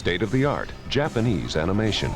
state-of-the-art Japanese animation.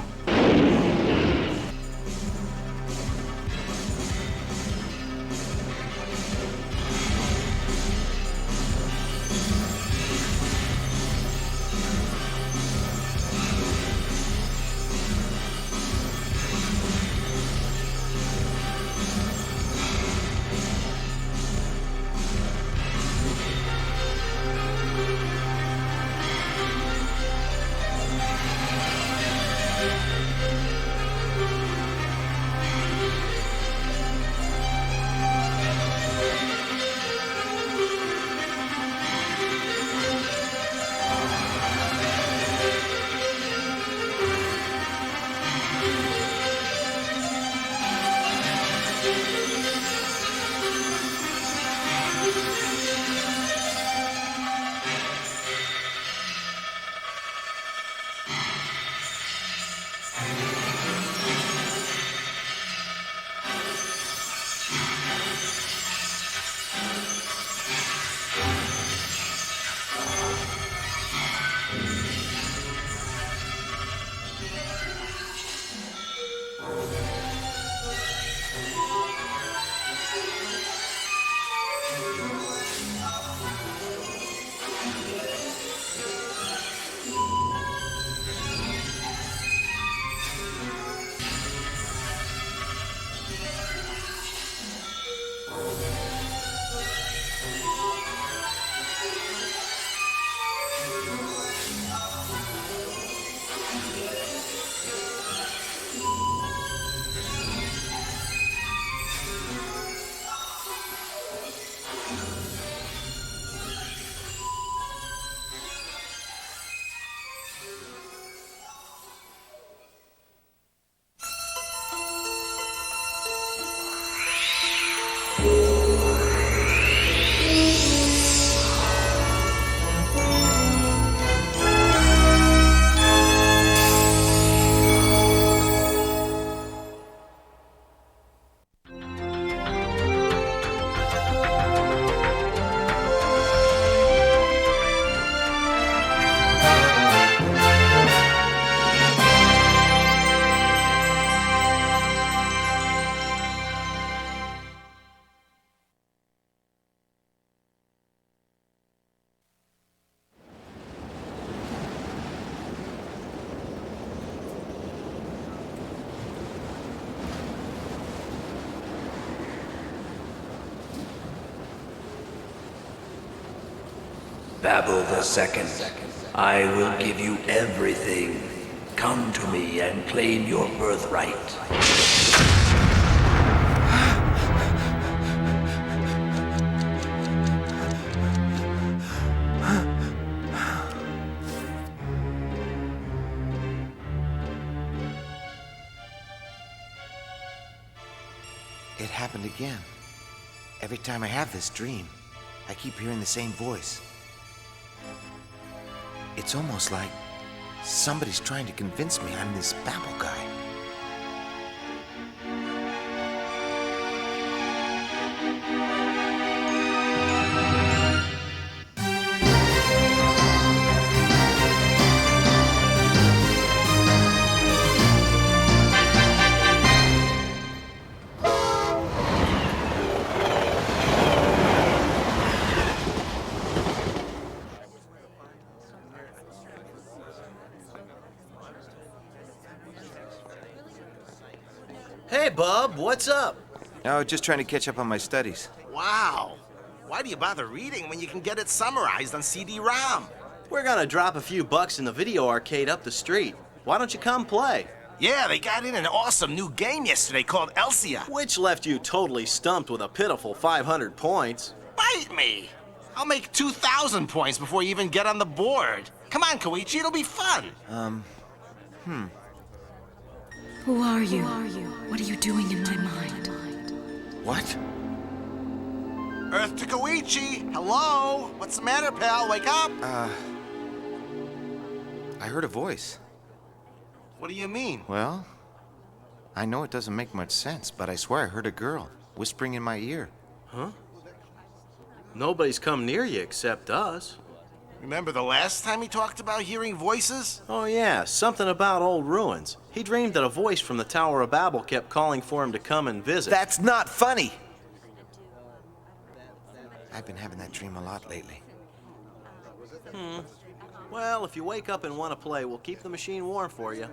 Babel the Second, I will give you everything. Come to me and claim your birthright. It happened again. Every time I have this dream, I keep hearing the same voice. It's almost like somebody's trying to convince me I'm this Babel guy. Hey, Bub, what's up? No, just trying to catch up on my studies. Wow. Why do you bother reading when you can get it summarized on CD-ROM? We're gonna drop a few bucks in the video arcade up the street. Why don't you come play? Yeah, they got in an awesome new game yesterday called Elsia. Which left you totally stumped with a pitiful 500 points. Bite me! I'll make 2,000 points before you even get on the board. Come on, Koichi, it'll be fun. Who are you? What are you doing in my mind? What? Earth to Koichi, hello? What's the matter, pal? Wake up! I heard a voice. What do you mean? Well, I know it doesn't make much sense, but I swear I heard a girl whispering in my ear. Huh? Nobody's come near you except us. Remember the last time he talked about hearing voices? Oh, yeah, something about old ruins. He dreamed that a voice from the Tower of Babel kept calling for him to come and visit. That's not funny! I've been having that dream a lot lately. Well, if you wake up and want to play, we'll keep the machine warm for you.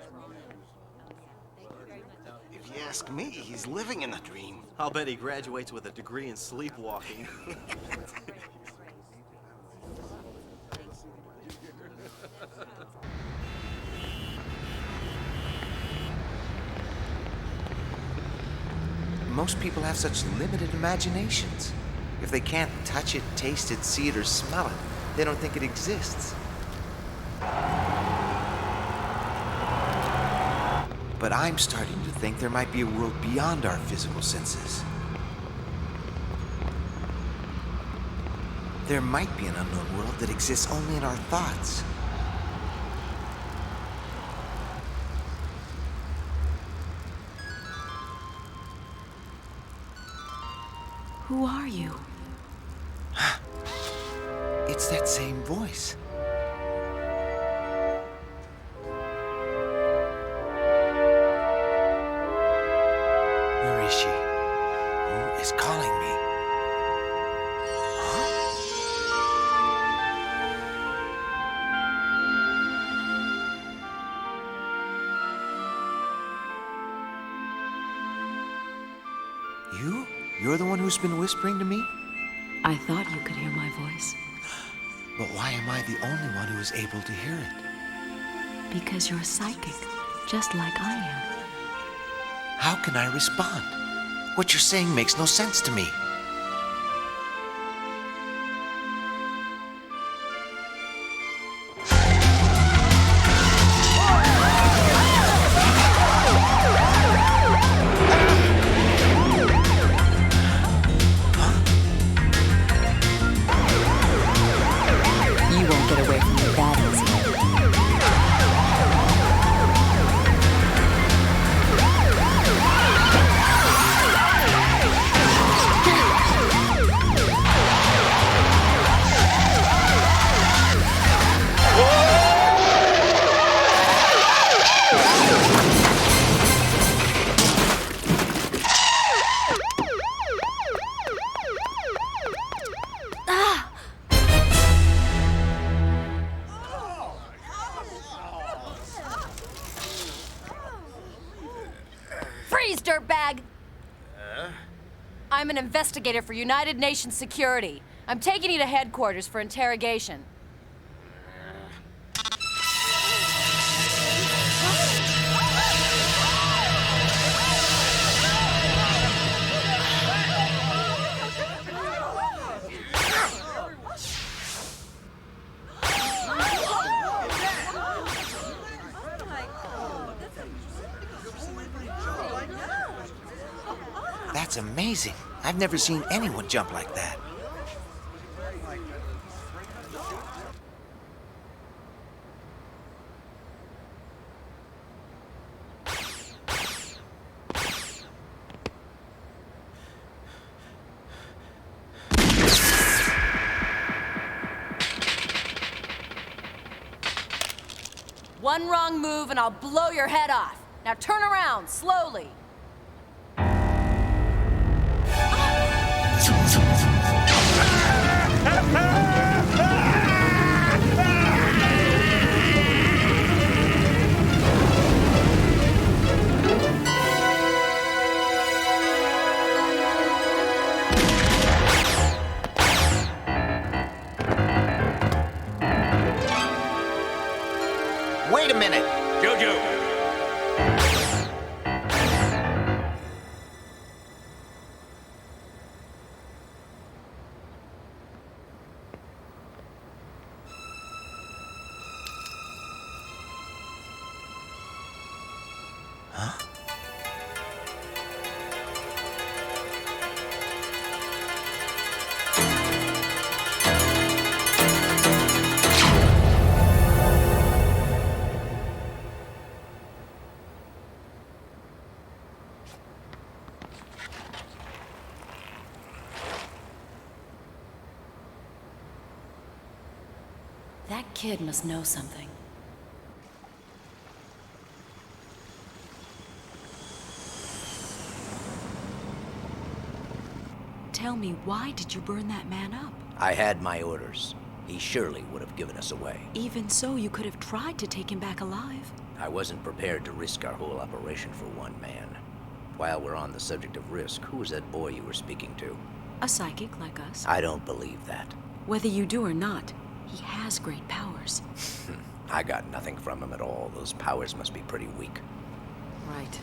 If you ask me, he's living in a dream. I'll bet he graduates with a degree in sleepwalking. Most people have such limited imaginations. If they can't touch it, taste it, see it, or smell it, they don't think it exists. But I'm starting to think there might be a world beyond our physical senses. There might be an unknown world that exists only in our thoughts. Who are you? It's that same voice. Where is she? Who is calling me? You? You're the one who's been whispering to me? I thought you could hear my voice. But why am I the only one who is able to hear it? Because you're psychic, just like I am. How can I respond? What you're saying makes no sense to me. You won't get away from me that easy. Freeze, dirtbag! I'm an investigator for United Nations Security. I'm taking you to headquarters for interrogation. That's amazing. I've never seen anyone jump like that. One wrong move and I'll blow your head off. Now turn around, slowly. Wait a minute! Jojo! That kid must know something. Tell me, why did you burn that man up? I had my orders. He surely would have given us away. Even so, you could have tried to take him back alive. I wasn't prepared to risk our whole operation for one man. While we're on the subject of risk, who was that boy you were speaking to? A psychic like us. I don't believe that. Whether you do or not, he has great powers. I got nothing from him at all. Those powers must be pretty weak. Right.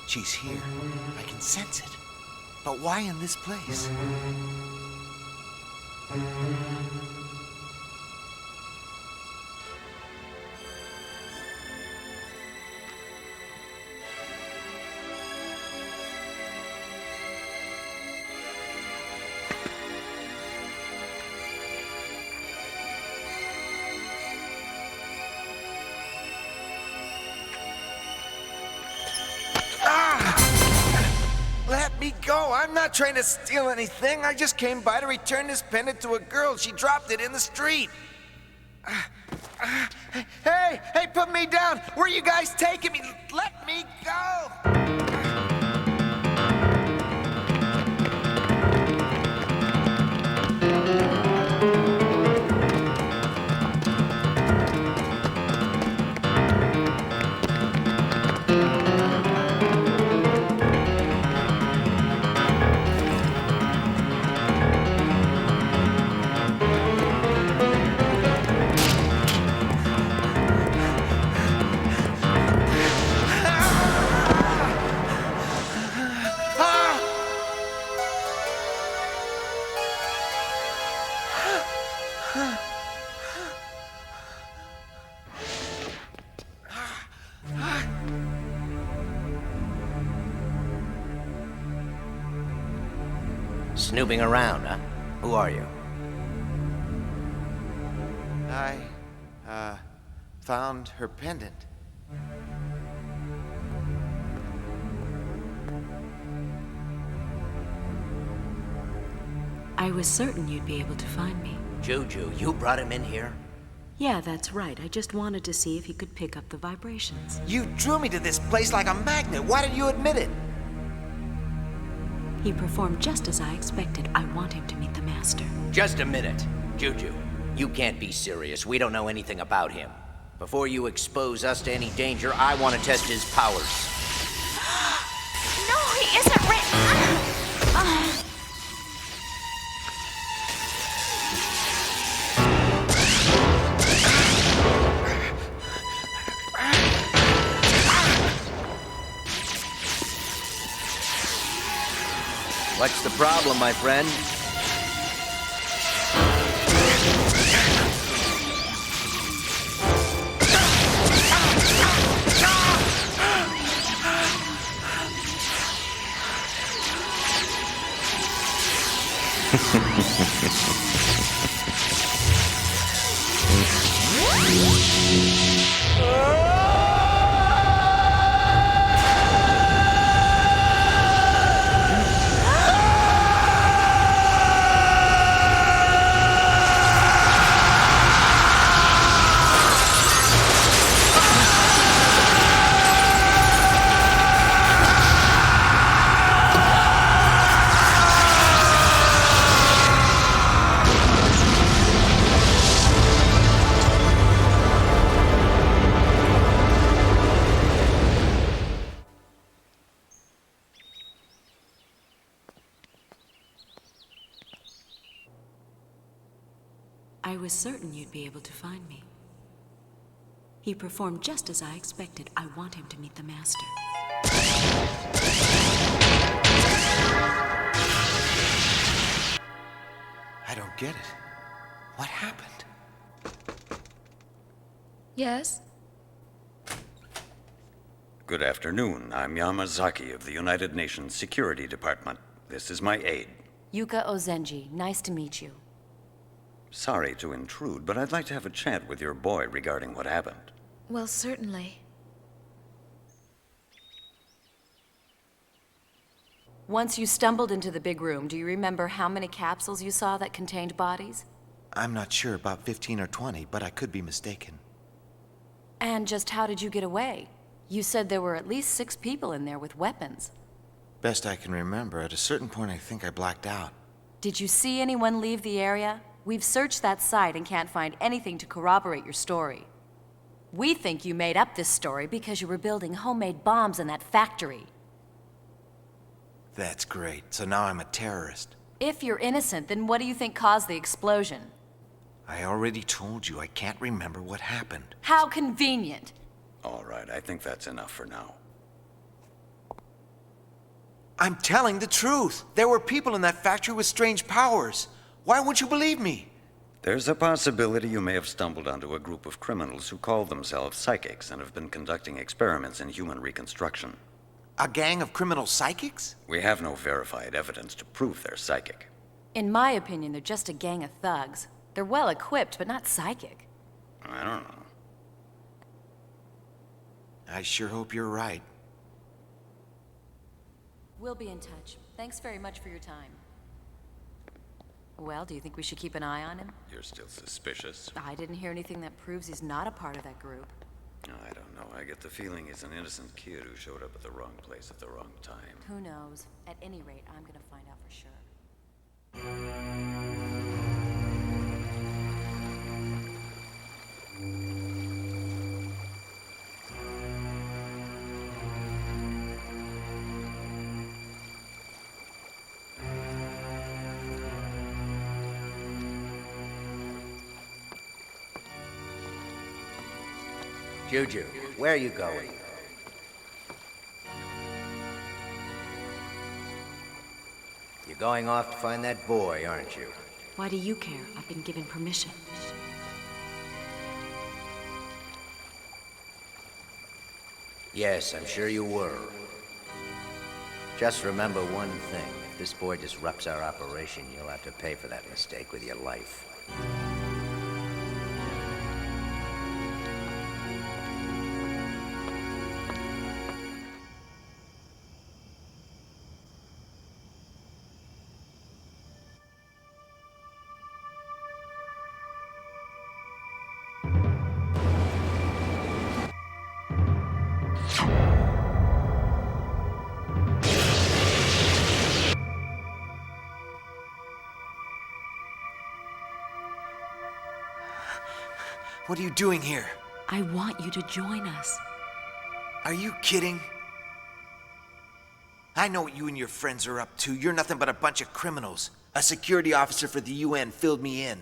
She's here. I can sense it. But why in this place? Let me go. I'm not trying to steal anything. I just came by to return this pendant to a girl. She dropped it in the street. Hey, put me down. Where are you guys taking me? Let me go. Snooping around, huh? Who are you? I, found her pendant. I was certain you'd be able to find me. Juju, you brought him in here? Yeah, that's right. I just wanted to see if he could pick up the vibrations. You drew me to this place like a magnet. Why did you admit it? He performed just as I expected. I want him to meet the master. Just a minute. Juju, you can't be serious. We don't know anything about him. Before you expose us to any danger, I want to test his powers. No, he isn't ready. What's the problem, my friend? I was certain you'd be able to find me. He performed just as I expected. I want him to meet the master. I don't get it. What happened? Yes? Good afternoon. I'm Yamazaki of the United Nations Security Department. This is my aide. Yuka Ozenji, nice to meet you. Sorry to intrude, but I'd like to have a chat with your boy regarding what happened. Well, certainly. Once you stumbled into the big room, do you remember how many capsules you saw that contained bodies? I'm not sure, about 15 or 20, but I could be mistaken. And just how did you get away? You said there were at least 6 people in there with weapons. Best I can remember, at a certain point I think I blacked out. Did you see anyone leave the area? We've searched that site and can't find anything to corroborate your story. We think you made up this story because you were building homemade bombs in that factory. That's great. So now I'm a terrorist. If you're innocent, then what do you think caused the explosion? I already told you I can't remember what happened. How convenient. All right, I think that's enough for now. I'm telling the truth. There were people in that factory with strange powers. Why won't you believe me? There's a possibility you may have stumbled onto a group of criminals who call themselves psychics and have been conducting experiments in human reconstruction. A gang of criminal psychics? We have no verified evidence to prove they're psychic. In my opinion, they're just a gang of thugs. They're well equipped, but not psychic. I don't know. I sure hope you're right. We'll be in touch. Thanks very much for your time. Well, do you think we should keep an eye on him? You're still suspicious? I didn't hear anything that proves he's not a part of that group. I don't know. I get the feeling he's an innocent kid who showed up at the wrong place at the wrong time. Who knows? At any rate, I'm gonna find out for sure. Juju, where are you going? You're going off to find that boy, aren't you? Why do you care? I've been given permission. Yes, I'm sure you were. Just remember one thing. If this boy disrupts our operation, you'll have to pay for that mistake with your life. What are you doing here? I want you to join us. Are you kidding? I know what you and your friends are up to. You're nothing but a bunch of criminals. A security officer for the UN filled me in.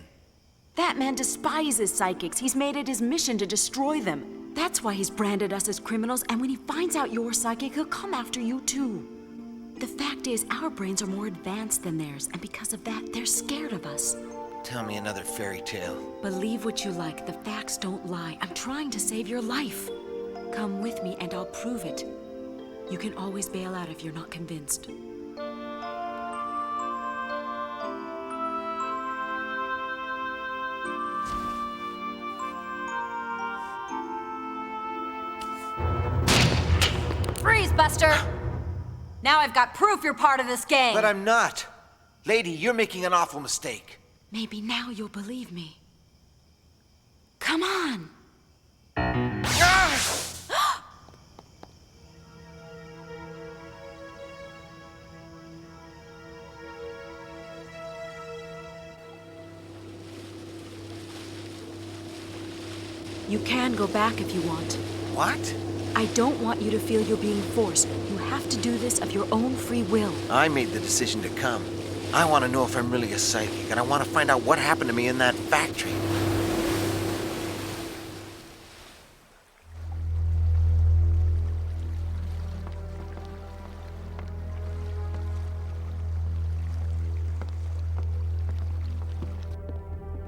That man despises psychics. He's made it his mission to destroy them. That's why he's branded us as criminals, and when he finds out you're psychic, he'll come after you too. The fact is, our brains are more advanced than theirs, and because of that, they're scared of us. Tell me another fairy tale. Believe what you like. The facts don't lie. I'm trying to save your life. Come with me and I'll prove it. You can always bail out if you're not convinced. Freeze, Buster! Now I've got proof you're part of this gang. But I'm not. Lady, you're making an awful mistake. Maybe now you'll believe me. Come on! You can go back if you want. What? I don't want you to feel you're being forced. You have to do this of your own free will. I made the decision to come. I want to know if I'm really a psychic, and I want to find out what happened to me in that factory.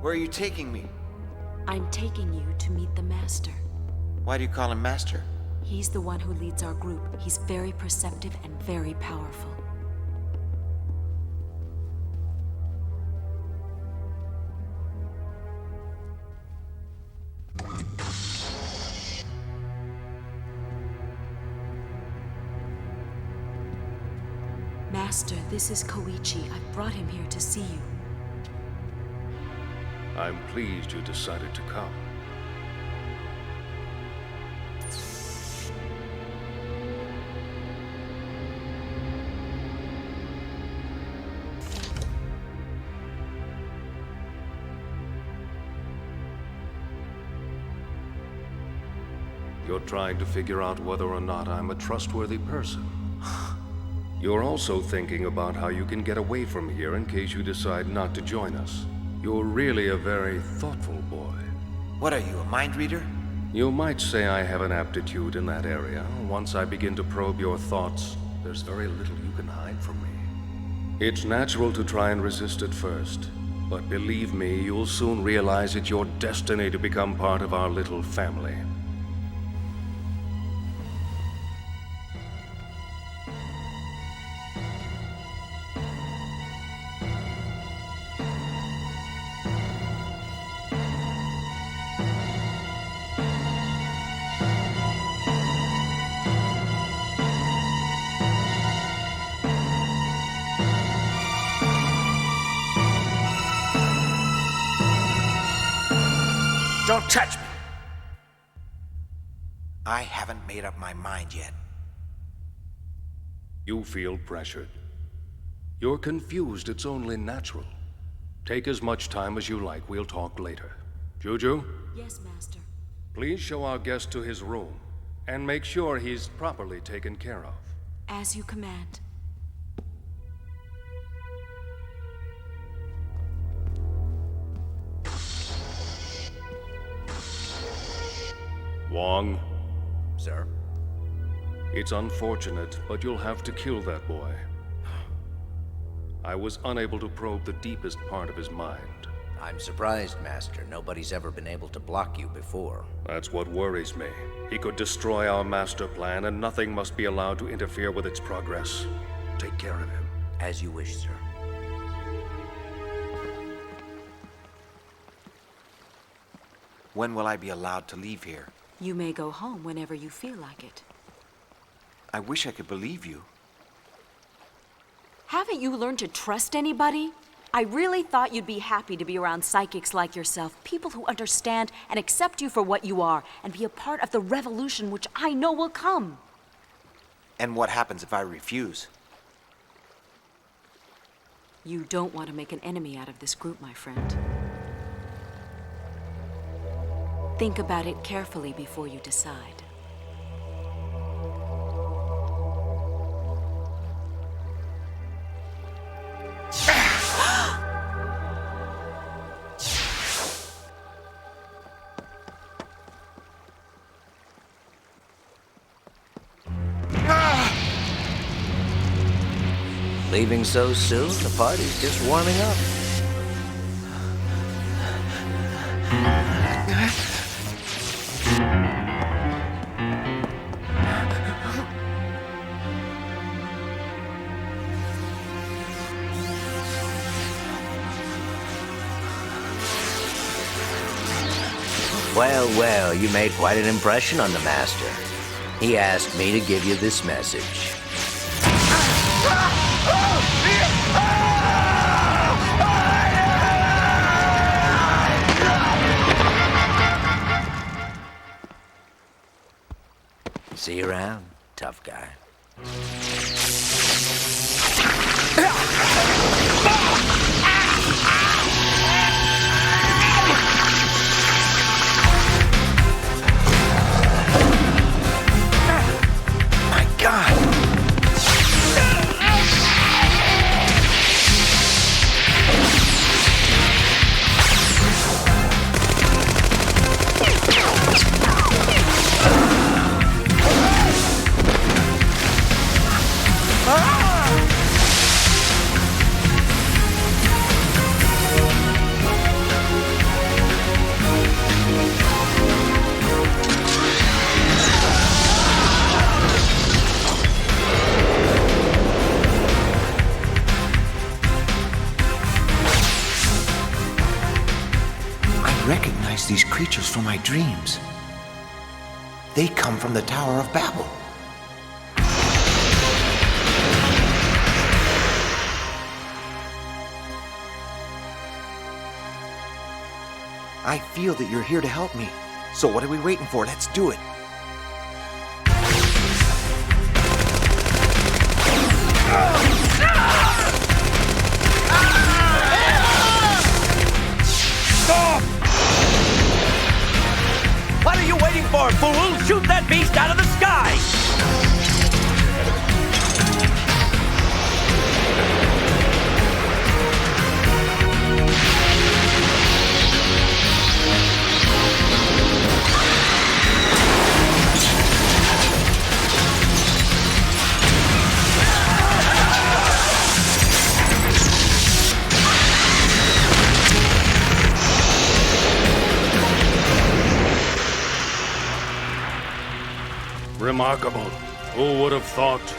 Where are you taking me? I'm taking you to meet the Master. Why do you call him Master? He's the one who leads our group. He's very perceptive and very powerful. Master, this is Koichi. I brought him here to see you. I'm pleased you decided to come. You're trying to figure out whether or not I'm a trustworthy person. You're also thinking about how you can get away from here in case you decide not to join us. You're really a very thoughtful boy. What are you, a mind reader? You might say I have an aptitude in that area. Once I begin to probe your thoughts, there's very little you can hide from me. It's natural to try and resist at first, but believe me, you'll soon realize it's your destiny to become part of our little family. Don't touch me! I haven't made up my mind yet. You feel pressured. You're confused, it's only natural. Take as much time as you like, we'll talk later. Juju? Yes, Master. Please show our guest to his room, and make sure he's properly taken care of. As you command. Wong, Sir? it's unfortunate, but you'll have to kill that boy. I was unable to probe the deepest part of his mind. I'm surprised, Master. Nobody's ever been able to block you before. That's what worries me. He could destroy our master plan, and nothing must be allowed to interfere with its progress. Take care of him. As you wish, sir. When will I be allowed to leave here? You may go home whenever you feel like it. I wish I could believe you. Haven't you learned to trust anybody? I really thought you'd be happy to be around psychics like yourself, people who understand and accept you for what you are, and be a part of the revolution which I know will come. And what happens if I refuse? You don't want to make an enemy out of this group, my friend. Think about it carefully before you decide. Leaving so soon? The party's just warming up. Well, well, you made quite an impression on the Master. He asked me to give you this message. See you around, tough guy. My God! recognize these creatures from my dreams. They come from the Tower of Babel. I feel that you're here to help me. So what are we waiting for? Let's do it. Stop! What are you waiting for, fool? Shoot that beast out of the sky! Remarkable. Who would have thought?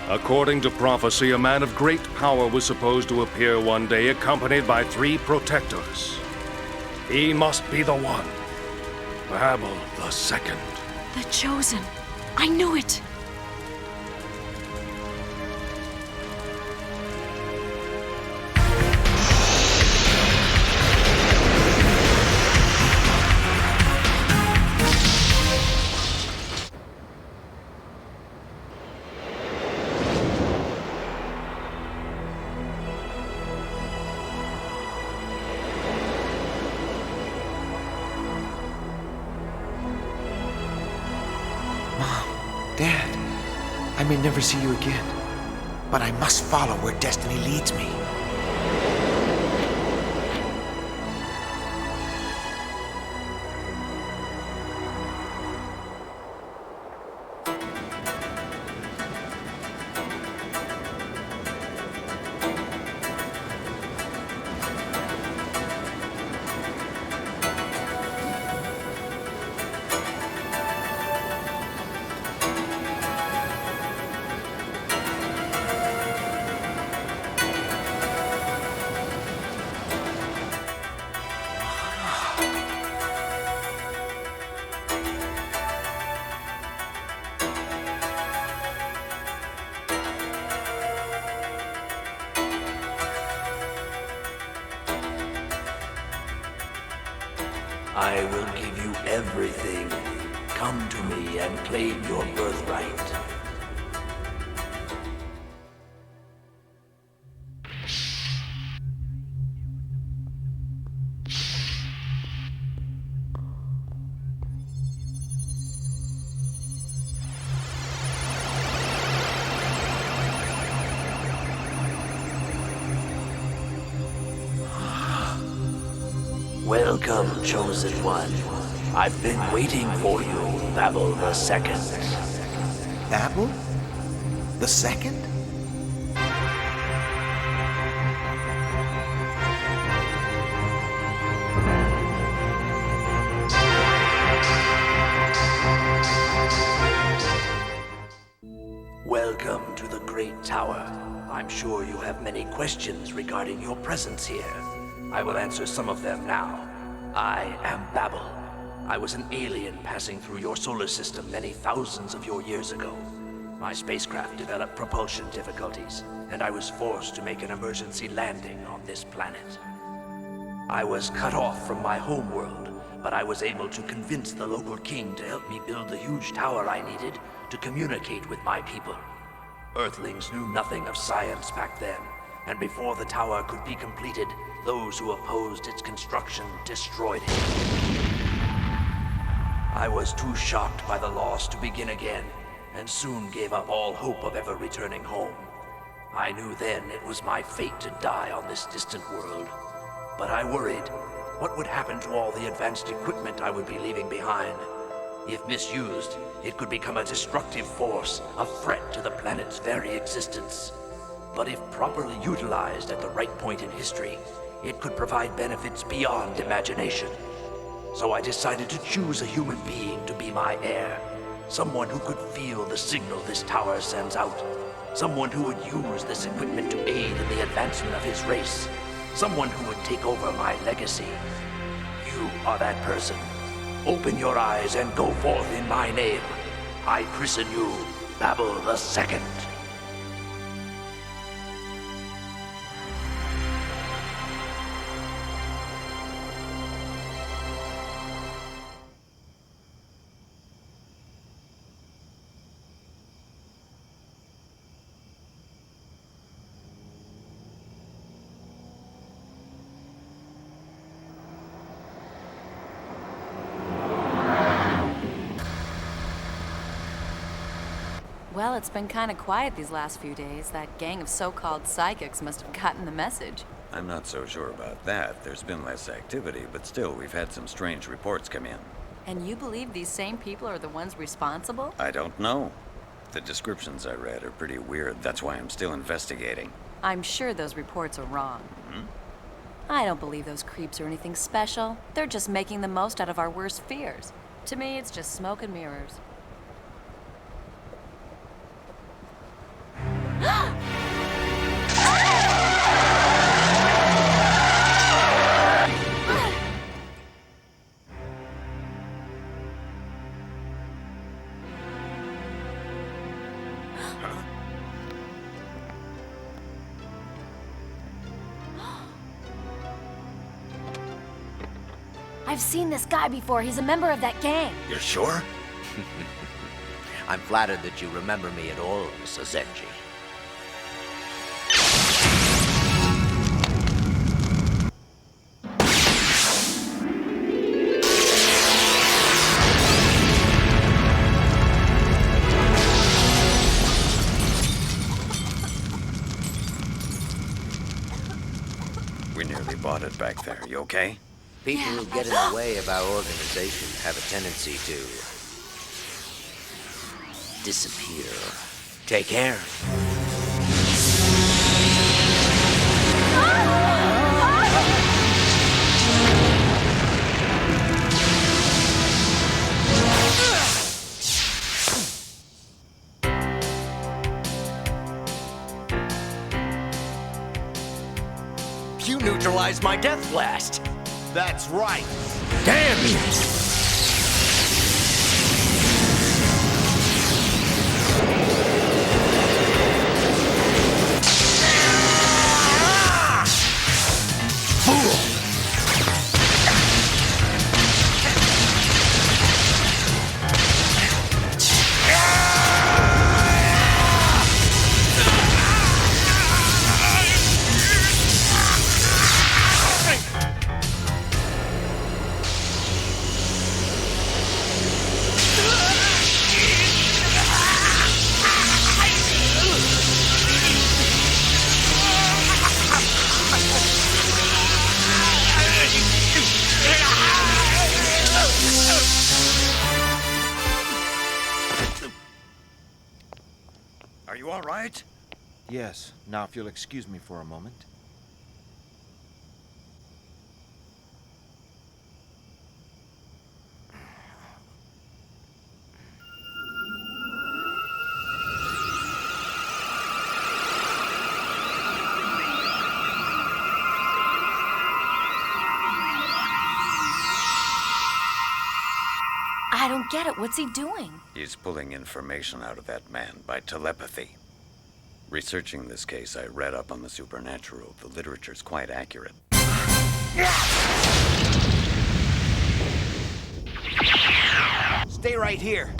According to prophecy, a man of great power was supposed to appear one day, accompanied by 3 protectors. He must be the one. Babel the Second. The Chosen. I knew it. Dad, I may never see you again, but I must follow where destiny leads me. I will give you everything. Come to me and claim your birthright. Welcome, Chosen One. I've been waiting for you, Babel the Second. Babel? The Second? Welcome to the Great Tower. I'm sure you have many questions regarding your presence here. I will answer some of them now. I am Babel. I was an alien passing through your solar system many thousands of your years ago. My spacecraft developed propulsion difficulties, and I was forced to make an emergency landing on this planet. I was cut off from my homeworld, but I was able to convince the local king to help me build the huge tower I needed to communicate with my people. Earthlings knew nothing of science back then, and before the tower could be completed, those who opposed its construction destroyed it. I was too shocked by the loss to begin again, and soon gave up all hope of ever returning home. I knew then it was my fate to die on this distant world. But I worried, what would happen to all the advanced equipment I would be leaving behind? If misused, it could become a destructive force, a threat to the planet's very existence. But if properly utilized at the right point in history, it could provide benefits beyond imagination. So I decided to choose a human being to be my heir. Someone who could feel the signal this tower sends out. Someone who would use this equipment to aid in the advancement of his race. Someone who would take over my legacy. You are that person. Open your eyes and go forth in my name. I christen you Babel the Second. Well, it's been kind of quiet these last few days. That gang of so-called psychics must have gotten the message. I'm not so sure about that. There's been less activity, but still, we've had some strange reports come in. And you believe these same people are the ones responsible? I don't know. The descriptions I read are pretty weird. That's why I'm still investigating. I'm sure those reports are wrong. I don't believe those creeps are anything special. They're just making the most out of our worst fears. To me, it's just smoke and mirrors. I've seen this guy before. He's a member of that gang. You're sure? I'm flattered that you remember me at all, Mr. Zenji. We nearly bought it back there. You okay? People who get in the way of our organization have a tendency to disappear. Take care. You neutralized my death blast. That's right. Damn you! Fool! Are you all right? Yes. Now, if you'll excuse me for a moment. I don't get it. What's he doing? He's pulling information out of that man by telepathy. Researching this case, I read up on the supernatural. The literature's quite accurate. Stay right here.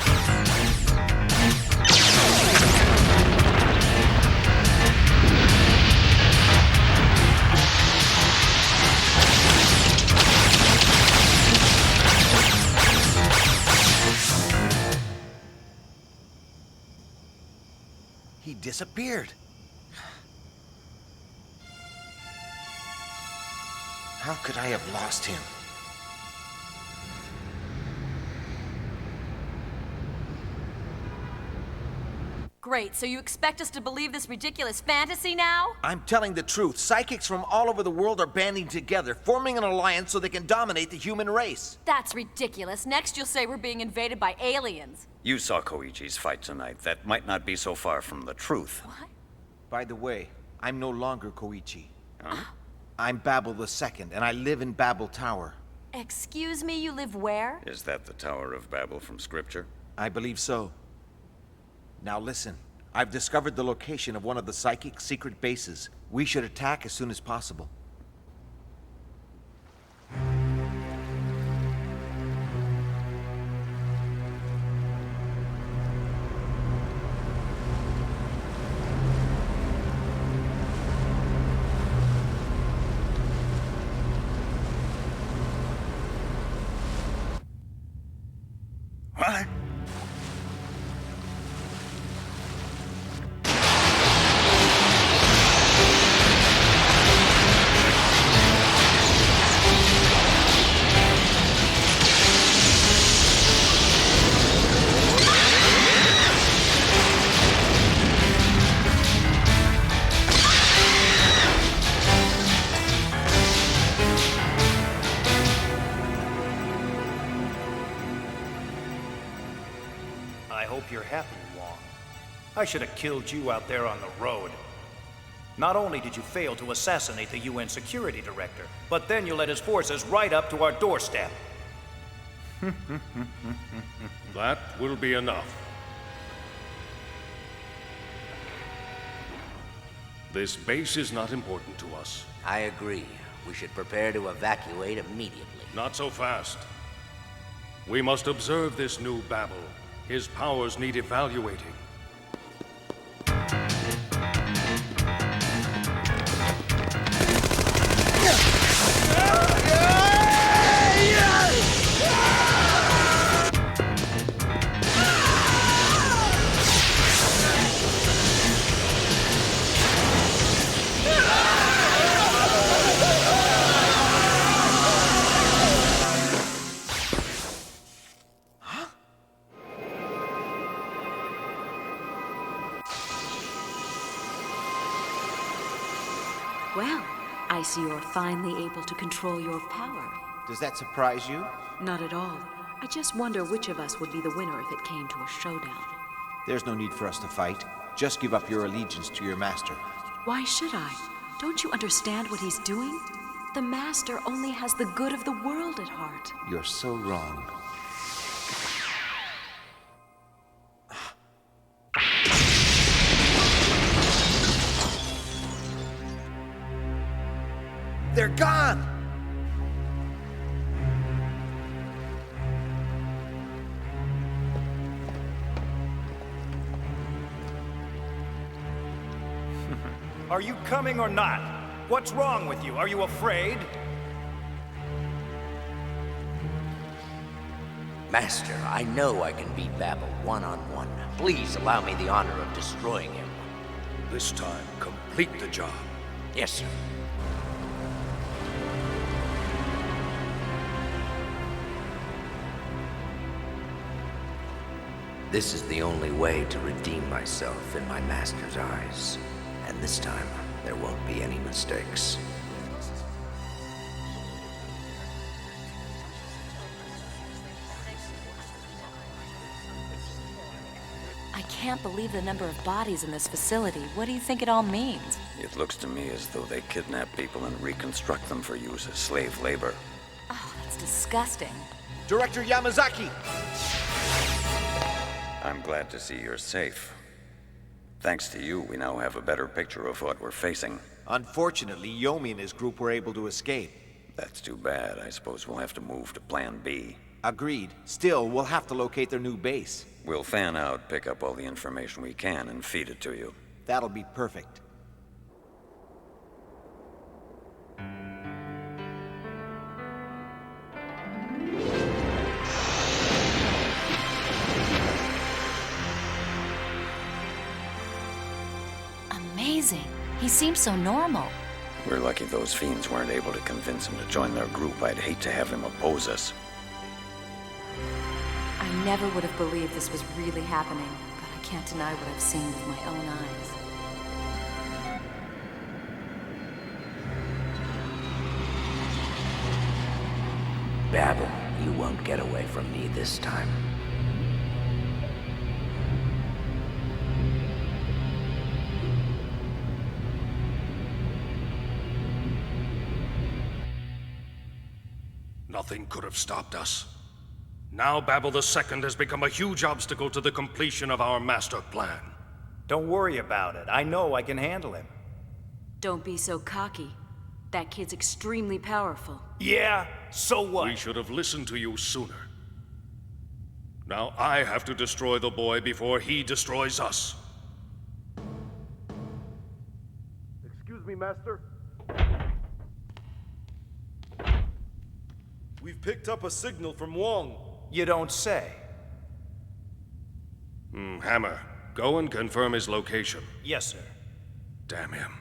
He disappeared. How could I have lost him? Great, so you expect us to believe this ridiculous fantasy now? I'm telling the truth. Psychics from all over the world are banding together, forming an alliance so they can dominate the human race. That's ridiculous. Next you'll say we're being invaded by aliens. You saw Koichi's fight tonight. That might not be so far from the truth. What? By the way, I'm no longer Koichi. Huh? I'm Babel II, and I live in Babel Tower. Excuse me, you live where? Is that the Tower of Babel from Scripture? I believe so. Now listen, I've discovered the location of one of the psychic secret bases. We should attack as soon as possible. What? I hope you're happy, Wong. I should have killed you out there on the road. Not only did you fail to assassinate the UN security director, but then you led his forces right up to our doorstep. That will be enough. This base is not important to us. I agree. We should prepare to evacuate immediately. Not so fast. We must observe this new Babel. His powers need evaluating. Well, I see you're finally able to control your power. Does that surprise you? Not at all. I just wonder which of us would be the winner if it came to a showdown. There's no need for us to fight. Just give up your allegiance to your master. Why should I? Don't you understand what he's doing? The Master only has the good of the world at heart. You're so wrong. They're gone! Are you coming or not? What's wrong with you? Are you afraid? Master, I know I can beat Babel one-on-one. Please allow me the honor of destroying him. This time, complete the job. Yes, sir. This is the only way to redeem myself in my master's eyes. And this time, there won't be any mistakes. I can't believe the number of bodies in this facility. What do you think it all means? It looks to me as though they kidnap people and reconstruct them for use as slave labor. Oh, that's disgusting. Director Yamazaki! I'm glad to see you're safe. Thanks to you, we now have a better picture of what we're facing. Unfortunately, Yomi and his group were able to escape. That's too bad. I suppose we'll have to move to Plan B. Agreed. Still, we'll have to locate their new base. We'll fan out, pick up all the information we can, and feed it to you. That'll be perfect. Amazing. He seems so normal. We're lucky those fiends weren't able to convince him to join their group. I'd hate to have him oppose us. I never would have believed this was really happening, but I can't deny what I've seen with my own eyes. Babel, you won't get away from me this time. Nothing could have stopped us. Now Babel II has become a huge obstacle to the completion of our master plan. Don't worry about it. I know I can handle him. Don't be so cocky. That kid's extremely powerful. Yeah? So what? We should have listened to you sooner. Now I have to destroy the boy before he destroys us. Excuse me, Master. We've picked up a signal from Wong. You don't say. Hammer, go and confirm his location. Yes, sir. Damn him.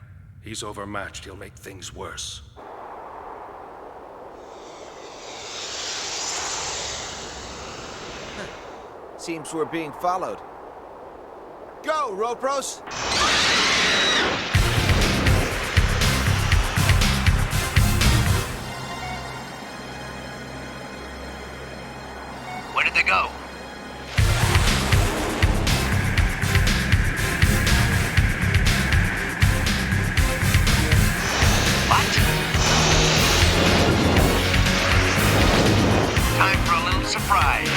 He's overmatched. He'll make things worse. Seems we're being followed. Go, Ropros! Where did they go? What? Time for a little surprise.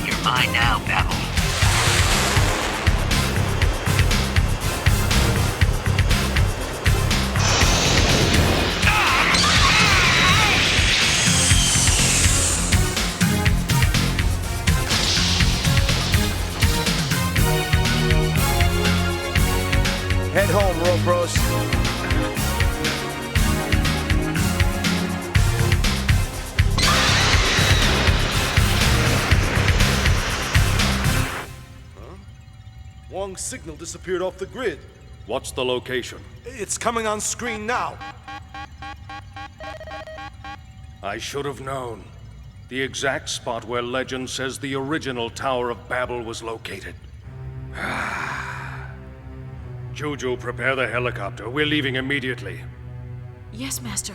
You're mine now, Babel. Head home, Ropros. Wong's signal disappeared off the grid. What's the location? It's coming on screen now. I should have known. The exact spot where legend says the original Tower of Babel was located. Juju, prepare the helicopter. We're leaving immediately. Yes, Master.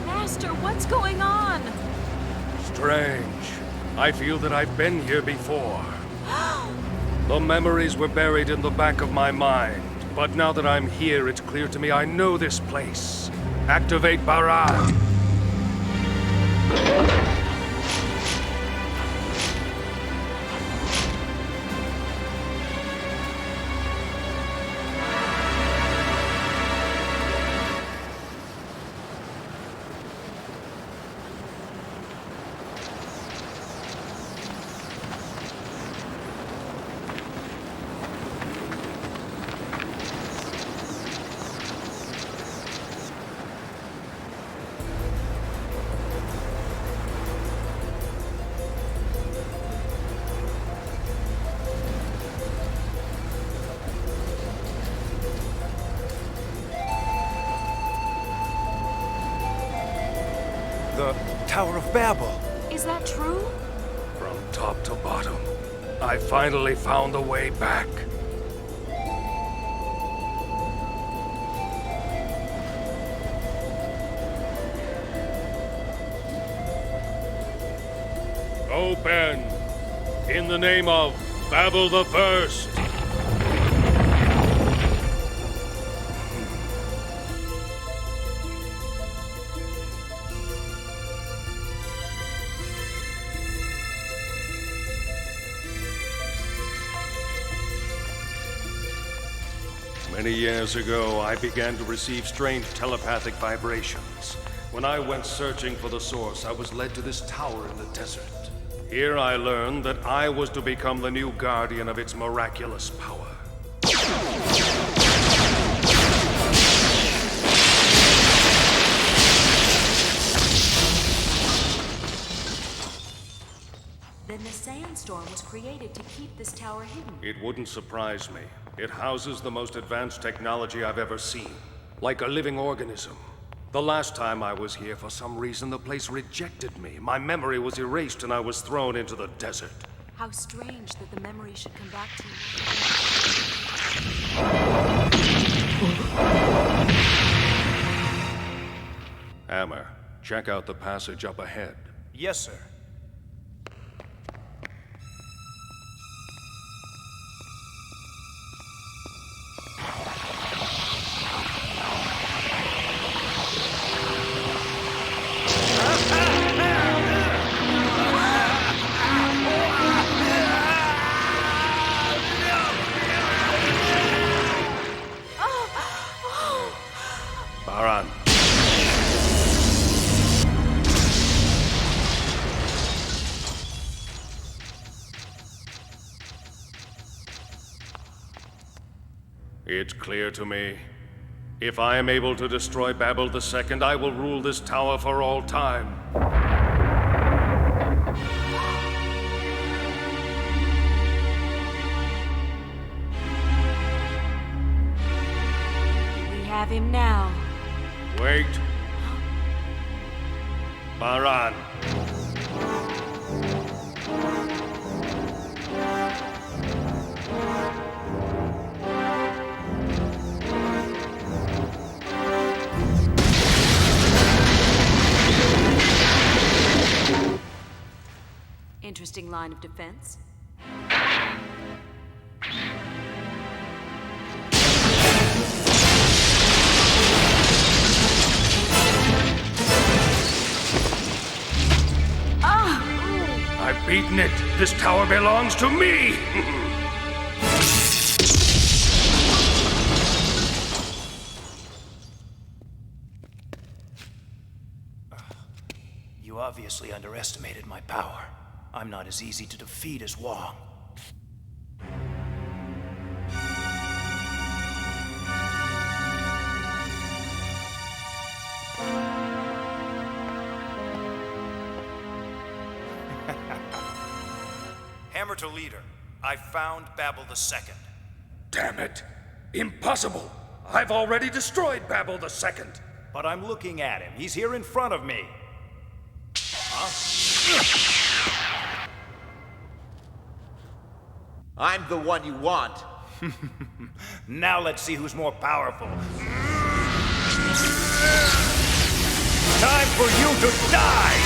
Master, what's going on? Strange. I feel that I've been here before. The memories were buried in the back of my mind, but now that I'm here, it's clear to me I know this place. Activate Barrage. The Tower of Babel. Is that true? From top to bottom, I finally found the way back. Open! In the name of Babel the First! Many years ago, I began to receive strange telepathic vibrations. When I went searching for the source, I was led to this tower in the desert. Here I learned that I was to become the new guardian of its miraculous power. Then the Saiyan storm was created to keep this tower hidden. It wouldn't surprise me. It houses the most advanced technology I've ever seen. Like a living organism. The last time I was here, for some reason, the place rejected me. My memory was erased and I was thrown into the desert. How strange that the memory should come back to you. Hammer, check out the passage up ahead. Yes, sir. Baran. It's clear to me. If I am able to destroy Babel II, I will rule this tower for all time. We have him now. Wait. Baran. Interesting line of defense. I've beaten it. This tower belongs to me. You obviously underestimated my power. I'm not as easy to defeat as Wong. Hammer to leader. I found Babel II. Damn it. Impossible. I've already destroyed Babel II. But I'm looking at him. He's here in front of me. I'm the one you want. Now let's see who's more powerful. Time for you to die!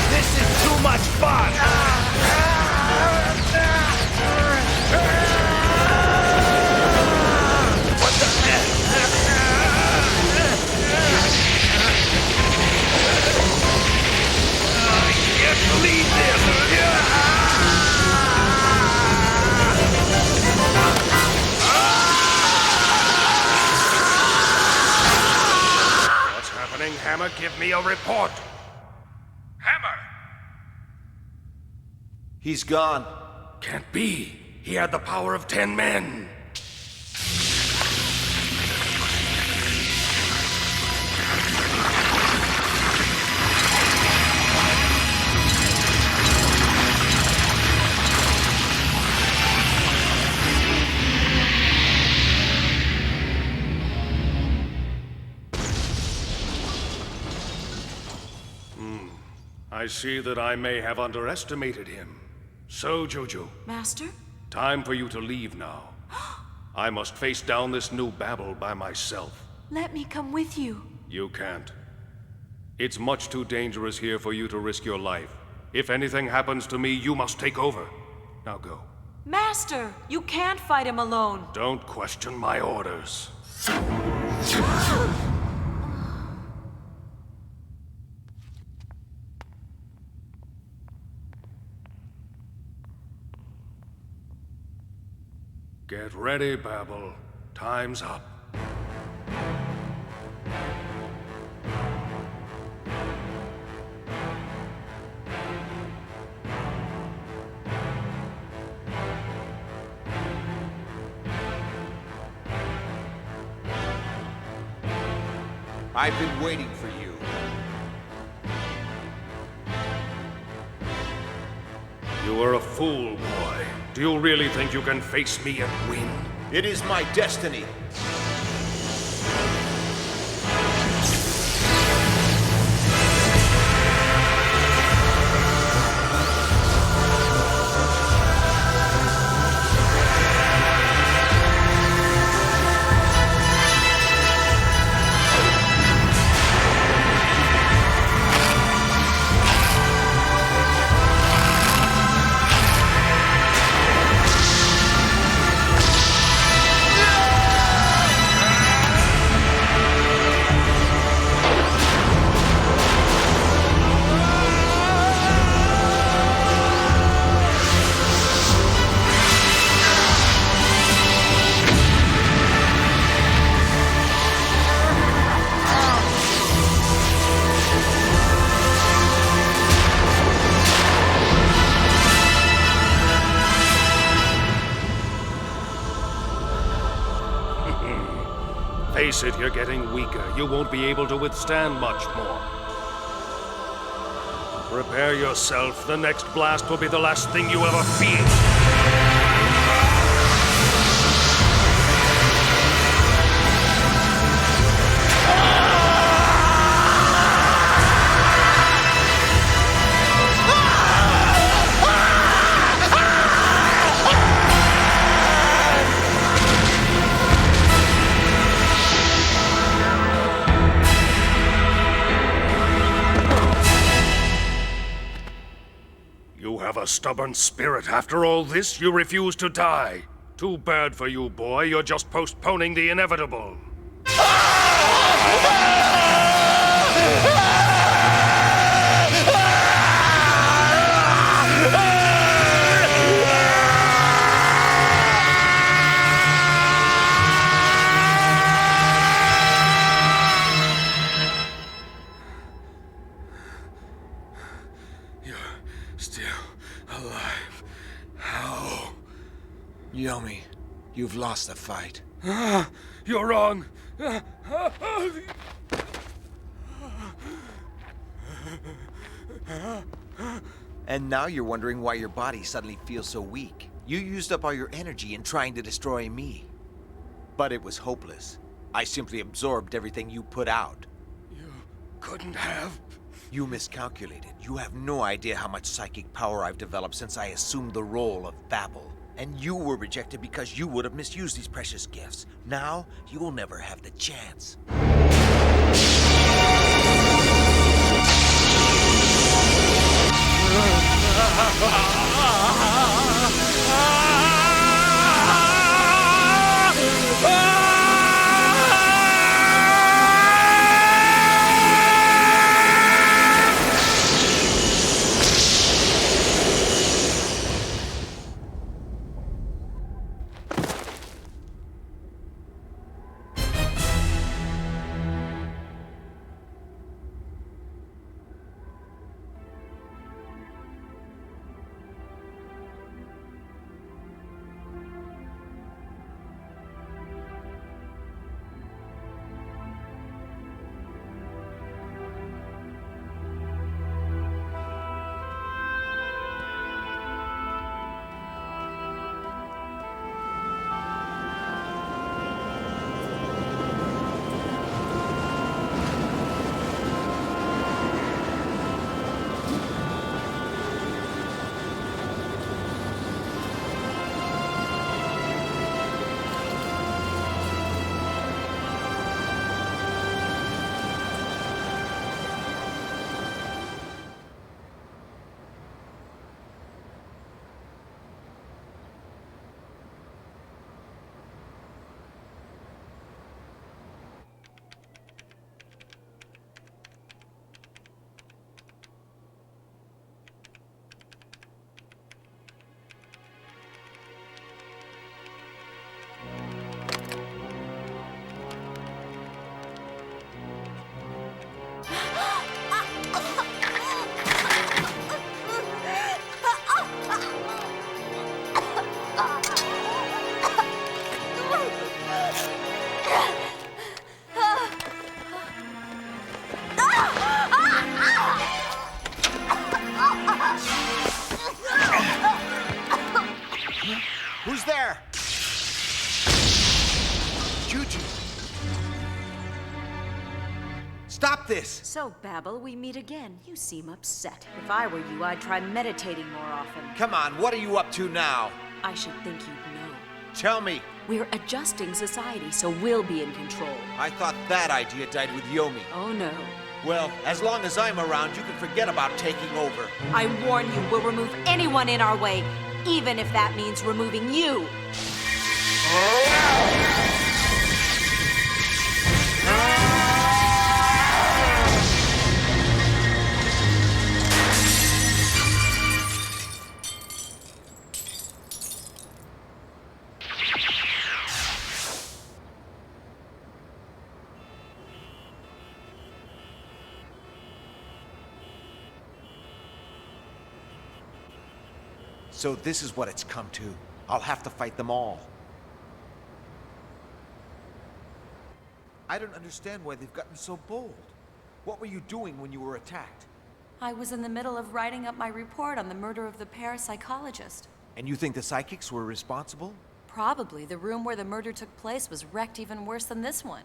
This is too much fun! What the heck? I can't believe this! What's happening, Hammer? Give me a report. Hammer! He's gone. Can't be. He had the power of 10 men. I see that I may have underestimated him. So, Jojo, Master? time for you to leave now. I must face down this new Babel by myself. Let me come with you. You can't. It's much too dangerous here for you to risk your life. If anything happens to me, you must take over. Now go. Master, you can't fight him alone. Don't question my orders. Get ready, Babel. Time's up. I've been waiting for you. You are a fool, boy. Do you really think you can face me and win? It is my destiny. Face it, you're getting weaker. You won't be able to withstand much more. Prepare yourself. The next blast will be the last thing you ever feel. You have a stubborn spirit. After all this, you refuse to die. Too bad for you, boy. You're just postponing the inevitable. Still alive. How? Yomi, you've lost the fight. You're wrong. And now you're wondering why your body suddenly feels so weak. You used up all your energy in trying to destroy me. But it was hopeless. I simply absorbed everything you put out. You couldn't have. You miscalculated. You have no idea how much psychic power I've developed since I assumed the role of Babel. And you were rejected because you would have misused these precious gifts. Now, you will never have the chance. there! Juju! Stop this! So, Babel, we meet again. You seem upset. If I were you, I'd try meditating more often. Come on, what are you up to now? I should think you'd know. Tell me. We're adjusting society, so we'll be in control. I thought that idea died with Yomi. Oh, no. Well, as long as I'm around, you can forget about taking over. I warn you, we'll remove anyone in our way, even if that means removing you. So this is what it's come to. I'll have to fight them all. I don't understand why they've gotten so bold. What were you doing when you were attacked? I was in the middle of writing up my report on the murder of the parapsychologist. And you think the psychics were responsible? Probably. The room where the murder took place was wrecked even worse than this one.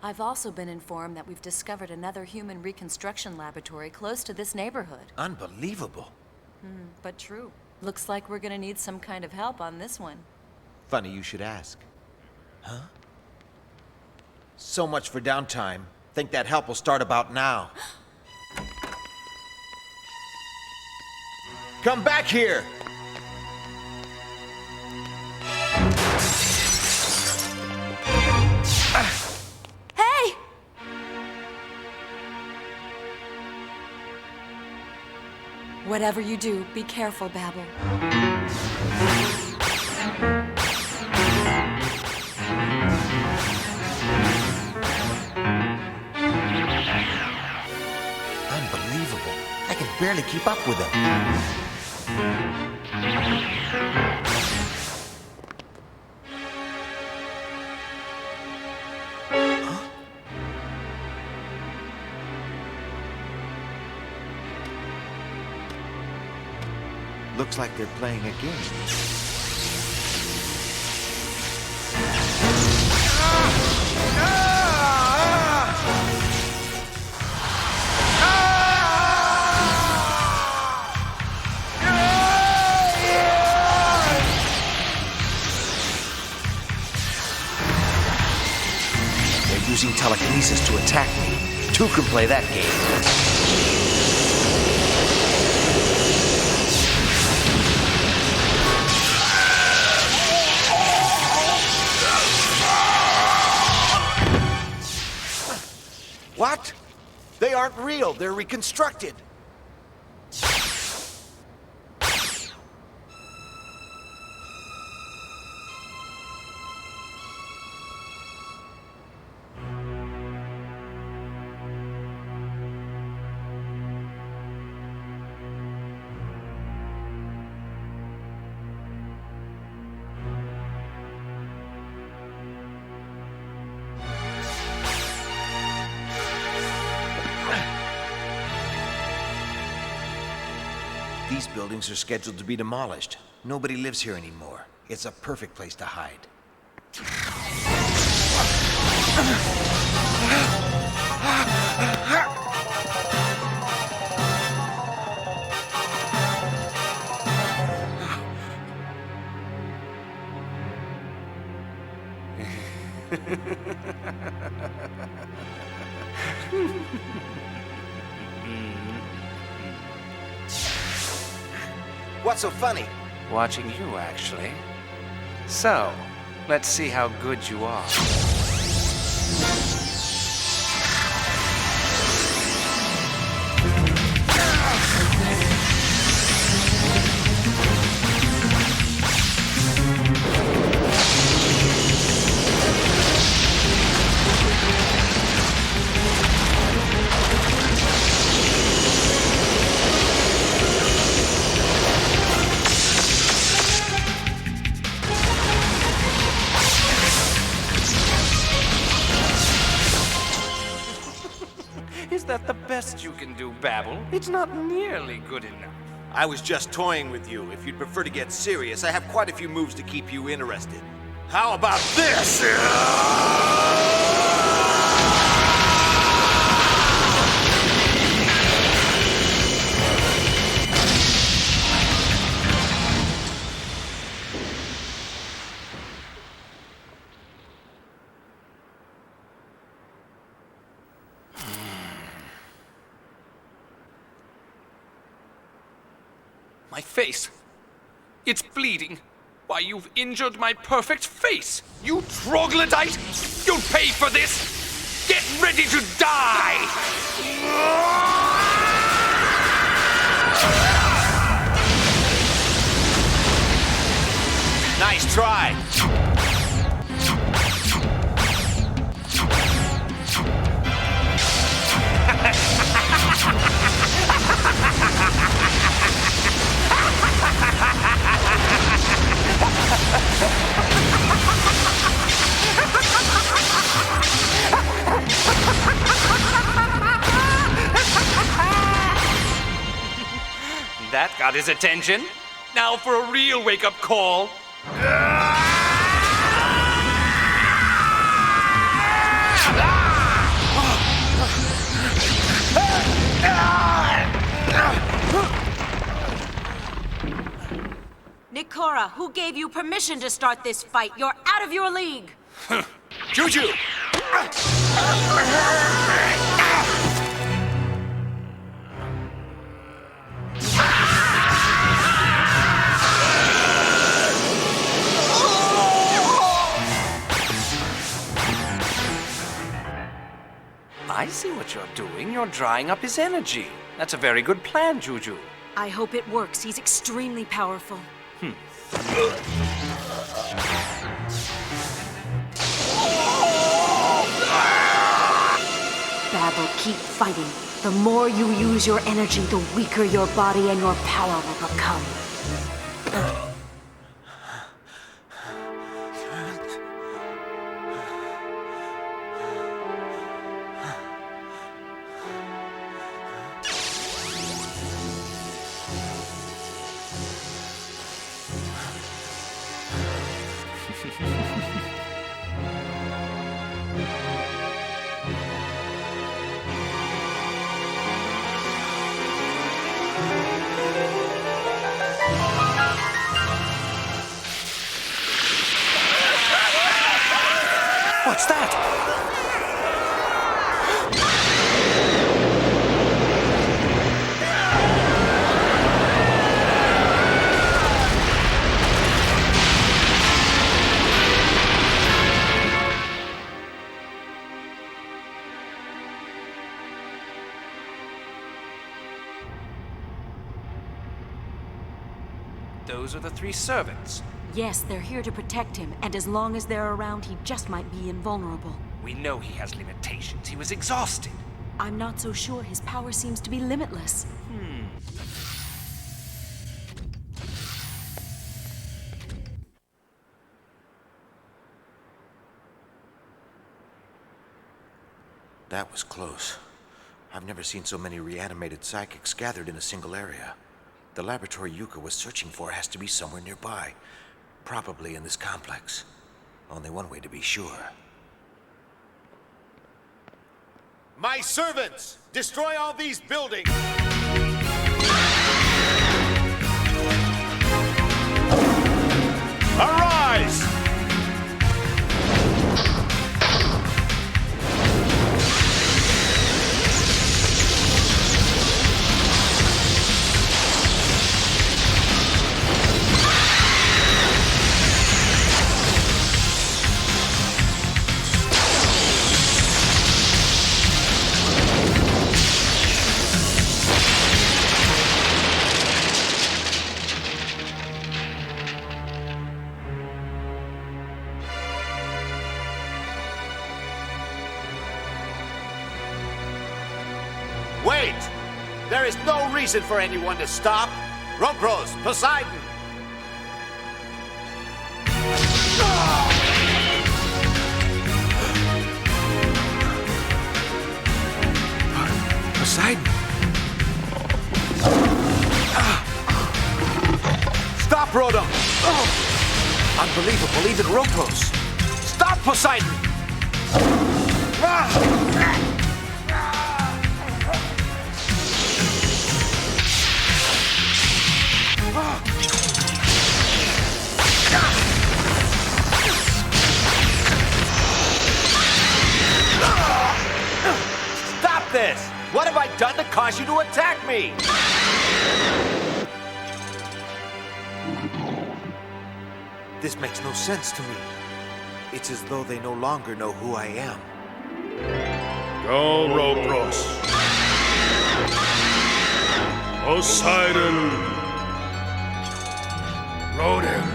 I've also been informed that we've discovered another human reconstruction laboratory close to this neighborhood. Unbelievable. But true. Looks like we're gonna need some kind of help on this one. Funny you should ask. Huh? So much for downtime. Think that help will start about now. Come back here! Hey! Whatever you do, be careful, Babel. Unbelievable. I can barely keep up with them. Looks like they're playing a game. They're using telekinesis to attack me. Two can play that game. What? They aren't real. They're reconstructed. These buildings are scheduled to be demolished. Nobody lives here anymore. It's a perfect place to hide. What's so funny? Watching you, actually. So, let's see how good you are. Is that the best you can do, Babel? It's not nearly good enough. I was just toying with you. If you'd prefer to get serious, I have quite a few moves to keep you interested. How about this? My face. It's bleeding. Why, you've injured my perfect face! You troglodyte! You'll pay for this! Get ready to die! Nice try! That got his attention. Now for a real wake-up call. Nikora, who gave you permission to start this fight? You're out of your league! Juju! I see what you're doing. You're drying up his energy. That's a very good plan, Juju. I hope it works. He's extremely powerful. Babel, keep fighting. The more you use your energy, the weaker your body and your power will become. What's that? Those are the three servants. Yes, they're here to protect him, and as long as they're around, he just might be invulnerable. We know he has limitations. He was exhausted. I'm not so sure. His power seems to be limitless. That was close. I've never seen so many reanimated psychics gathered in a single area. The laboratory Yuka was searching for has to be somewhere nearby. Probably in this complex. Only one way to be sure. My servants! Destroy all these buildings! Arise! Wait! There is no reason for anyone to stop. Rompros, Poseidon! Poseidon? Stop, Rotom! Unbelievable, even Ropos! Stop, Poseidon! Stop this! What have I done to cause you to attack me? This makes no sense to me. It's as though they no longer know who I am. Go, Ropros. Poseidon. Rodin.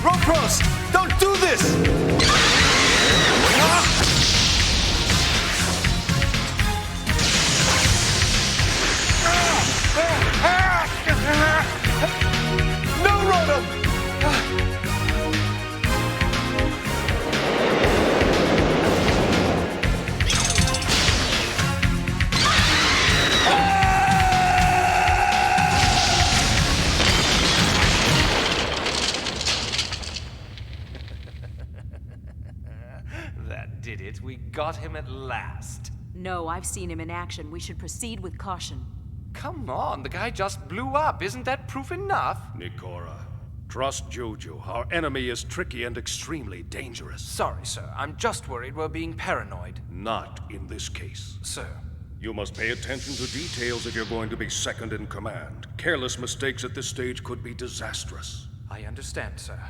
Ropros! Don't do this! No, Rotom! That did it. We got him at last. No, I've seen him in action. We should proceed with caution. Come on, the guy just blew up. Isn't that proof enough? Nikora, trust Juju. Our enemy is tricky and extremely dangerous. Sorry, sir. I'm just worried we're being paranoid. Not in this case. Sir. You must pay attention to details if you're going to be second in command. Careless mistakes at this stage could be disastrous. I understand, sir.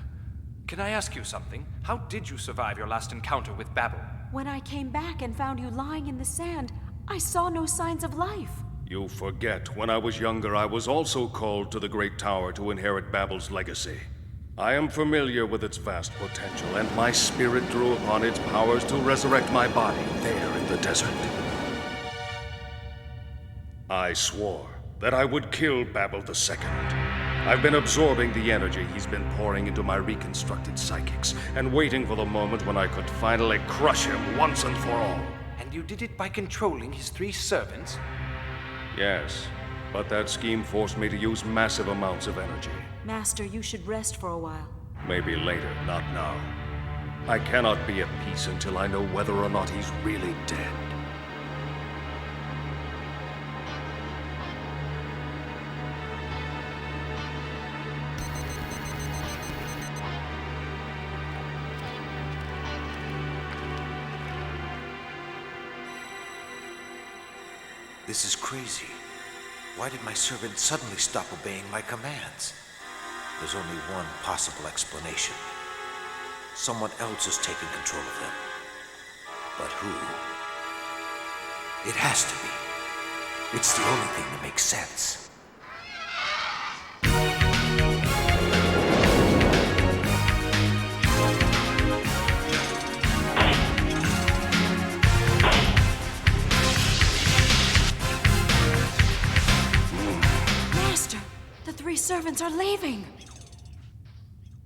Can I ask you something? How did you survive your last encounter with Babel? When I came back and found you lying in the sand, I saw no signs of life. You forget, when I was younger, I was also called to the Great Tower to inherit Babel's legacy. I am familiar with its vast potential, and my spirit drew upon its powers to resurrect my body there in the desert. I swore that I would kill Babel II. I've been absorbing the energy he's been pouring into my reconstructed psychics, and waiting for the moment when I could finally crush him once and for all. And you did it by controlling his 3 servants? Yes, but that scheme forced me to use massive amounts of energy. Master, you should rest for a while. Maybe later, not now. I cannot be at peace until I know whether or not he's really dead. This is crazy. Why did my servant suddenly stop obeying my commands? There's only one possible explanation. Someone else is taking control of them. But who? It has to be. It's the only thing that makes sense. The 3 servants are leaving.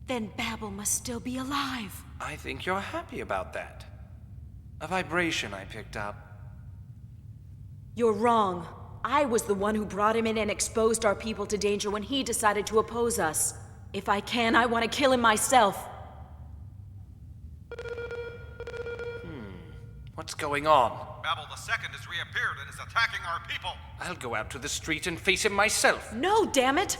Then Babel must still be alive. I think you're happy about that. A vibration I picked up. You're wrong. I was the one who brought him in and exposed our people to danger when he decided to oppose us. If I can, I want to kill him myself. What's going on? Babel II has reappeared and is attacking our people. I'll go out to the street and face him myself. No, damn it!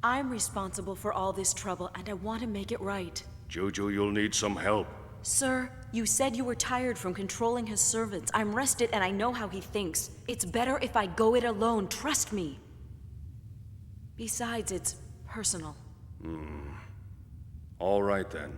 I'm responsible for all this trouble, and I want to make it right. Juju, you'll need some help. Sir, you said you were tired from controlling his servants. I'm rested and I know how he thinks. It's better if I go it alone, trust me. Besides, it's personal. All right then.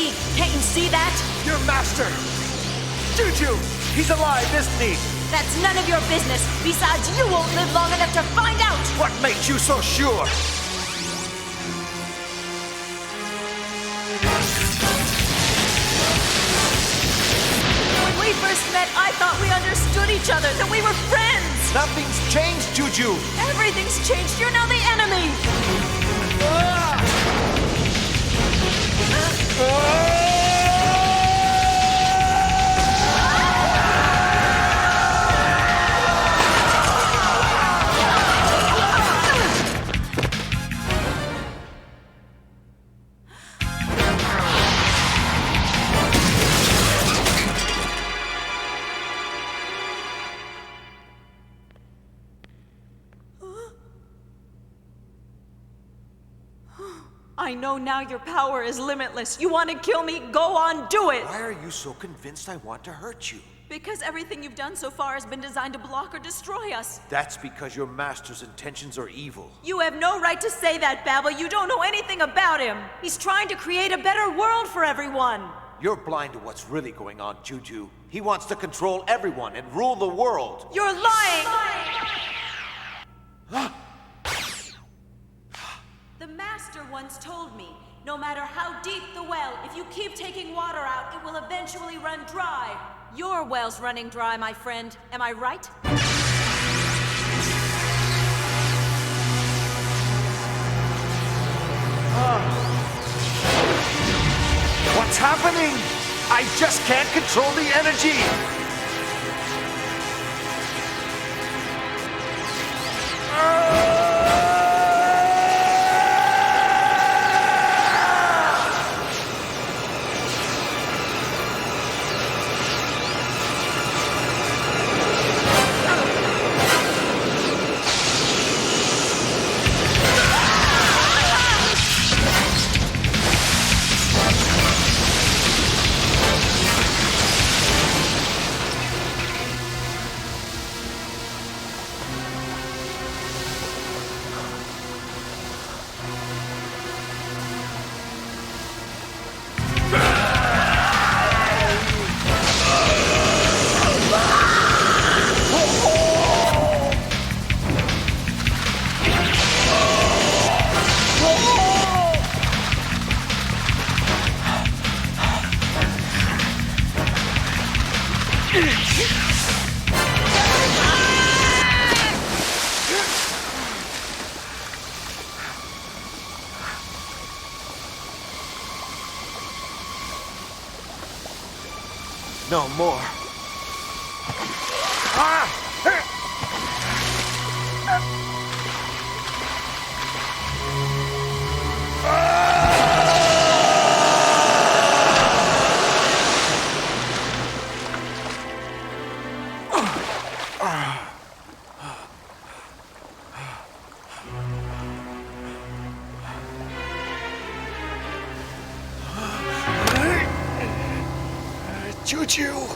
league. Can't you see that? Your master! Juju! He's alive, isn't he? That's none of your business. Besides, you won't live long enough to find out. What makes you so sure? When we first met, I thought we understood each other, that we were friends. Nothing's changed, Juju! Everything's changed. You're now the enemy. I know now your power is limitless. You want to kill me? Go on, do it! Why are you so convinced I want to hurt you? Because everything you've done so far has been designed to block or destroy us. That's because your master's intentions are evil. You have no right to say that, Babel. You don't know anything about him. He's trying to create a better world for everyone. You're blind to what's really going on, Juju. He wants to control everyone and rule the world. You're lying! The master once told me, no matter how deep the well, if you keep taking water out, it will eventually run dry. Your well's running dry, my friend. Am I right? What's happening? I just can't control the energy! No more. Juju!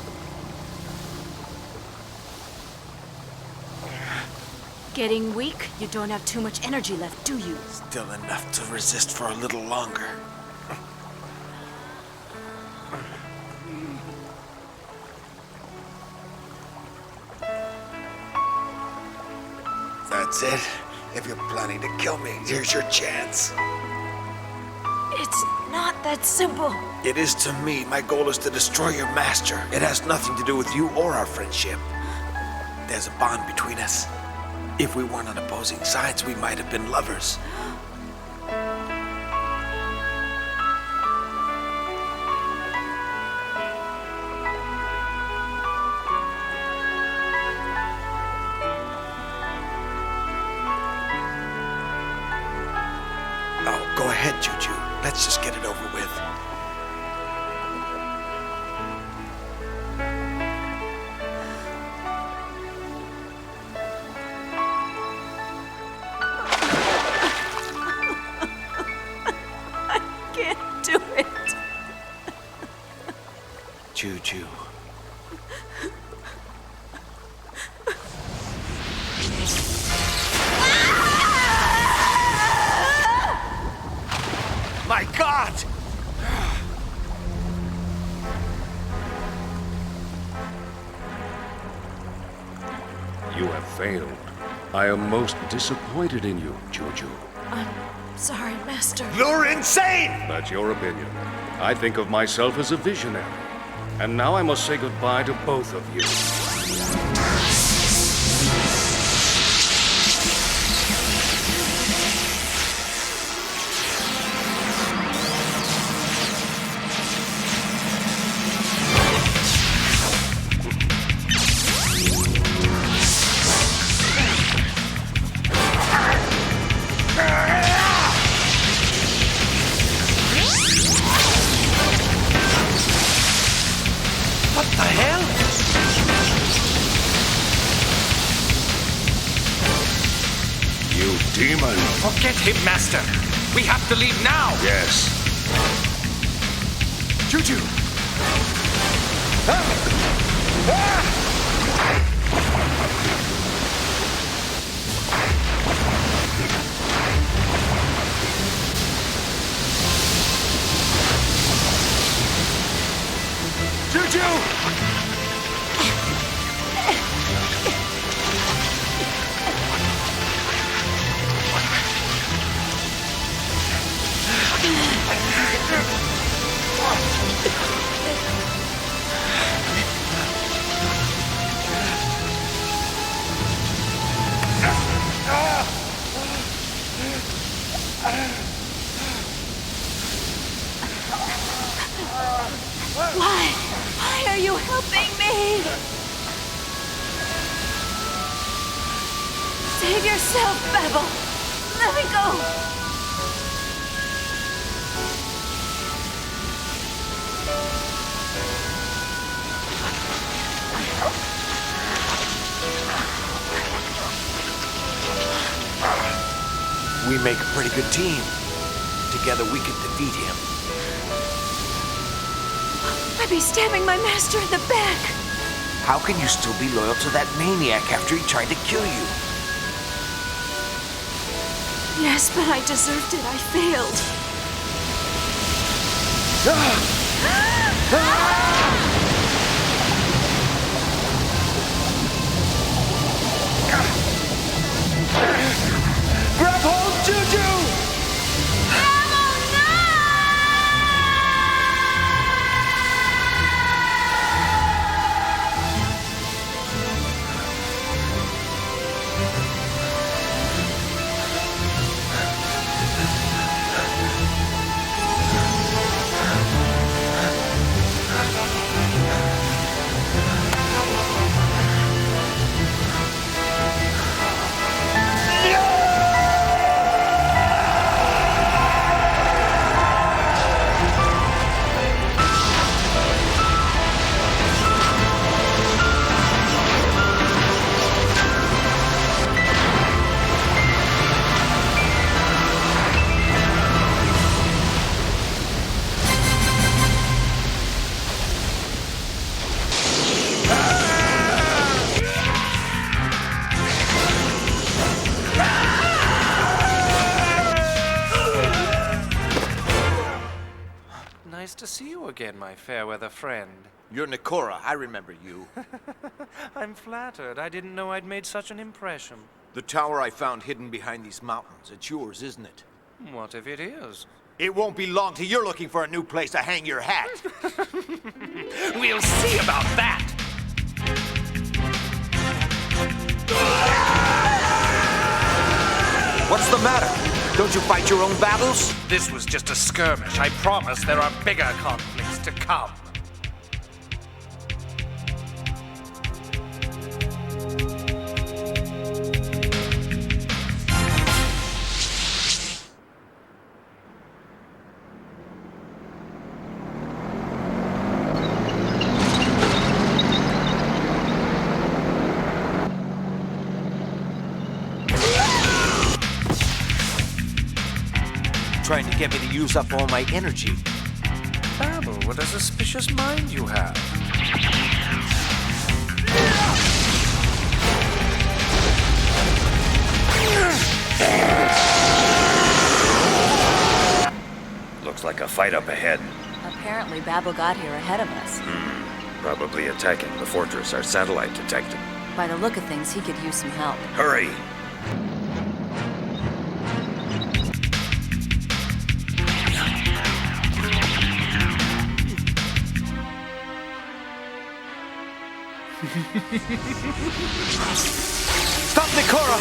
Getting weak? You don't have too much energy left, do you? Still enough to resist for a little longer. That's it. If you're planning to kill me, here's your chance. It's not that simple. It is to me. My goal is to destroy your master. It has nothing to do with you or our friendship. There's a bond between us. If we weren't on opposing sides, we might have been lovers. Oh, go ahead, Juju. Let's just get it over with. Juju. My God! You have failed. I am most disappointed in you, Juju. I'm sorry, Master. You're insane! That's your opinion. I think of myself as a visionary. And now I must say goodbye to both of you. What the hell? You demon! Forget him, Master. We have to leave now. Yes. Juju! Why are you helping me? Save yourself, Babel. Let me go. We make a pretty good team. Together we can defeat him. I'd be stabbing my master in the back. How can you still be loyal to that maniac after he tried to kill you? Yes, but I deserved it. I failed. Grab hold, Juju! Nice to see you again, my fair-weather friend. You're Nikora. I remember you. I'm flattered. I didn't know I'd made such an impression. The tower I found hidden behind these mountains. It's yours, isn't it? What if it is? It won't be long till you're looking for a new place to hang your hat. We'll see about that. What's the matter? Don't you fight your own battles? This was just a skirmish. I promise there are bigger conflicts to come. Trying to get me to use up all my energy. Babel, what a suspicious mind you have. Looks like a fight up ahead. Apparently Babel got here ahead of us. Probably attacking the fortress our satellite detected. By the look of things, he could use some help. Hurry! Stop, Nikora!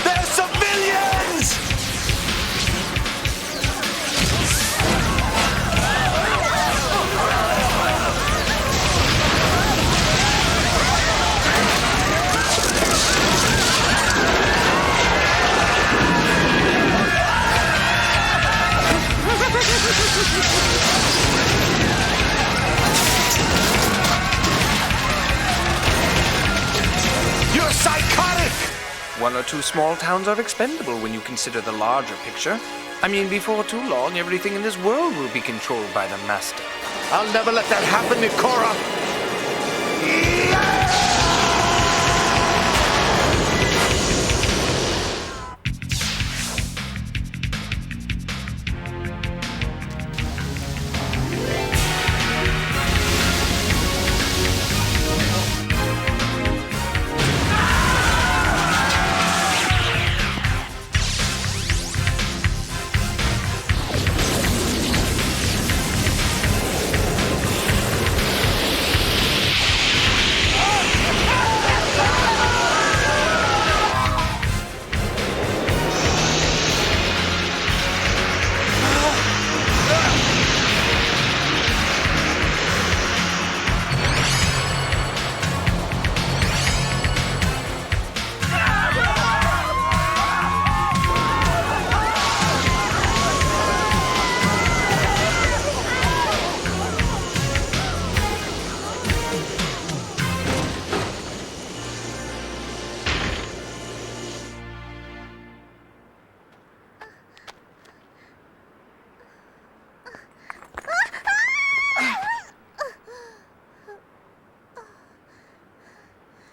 They're civilians! You're psychotic! One or two small towns are expendable when you consider the larger picture. I mean, before too long, everything in this world will be controlled by the Master. I'll never let that happen, Nikora!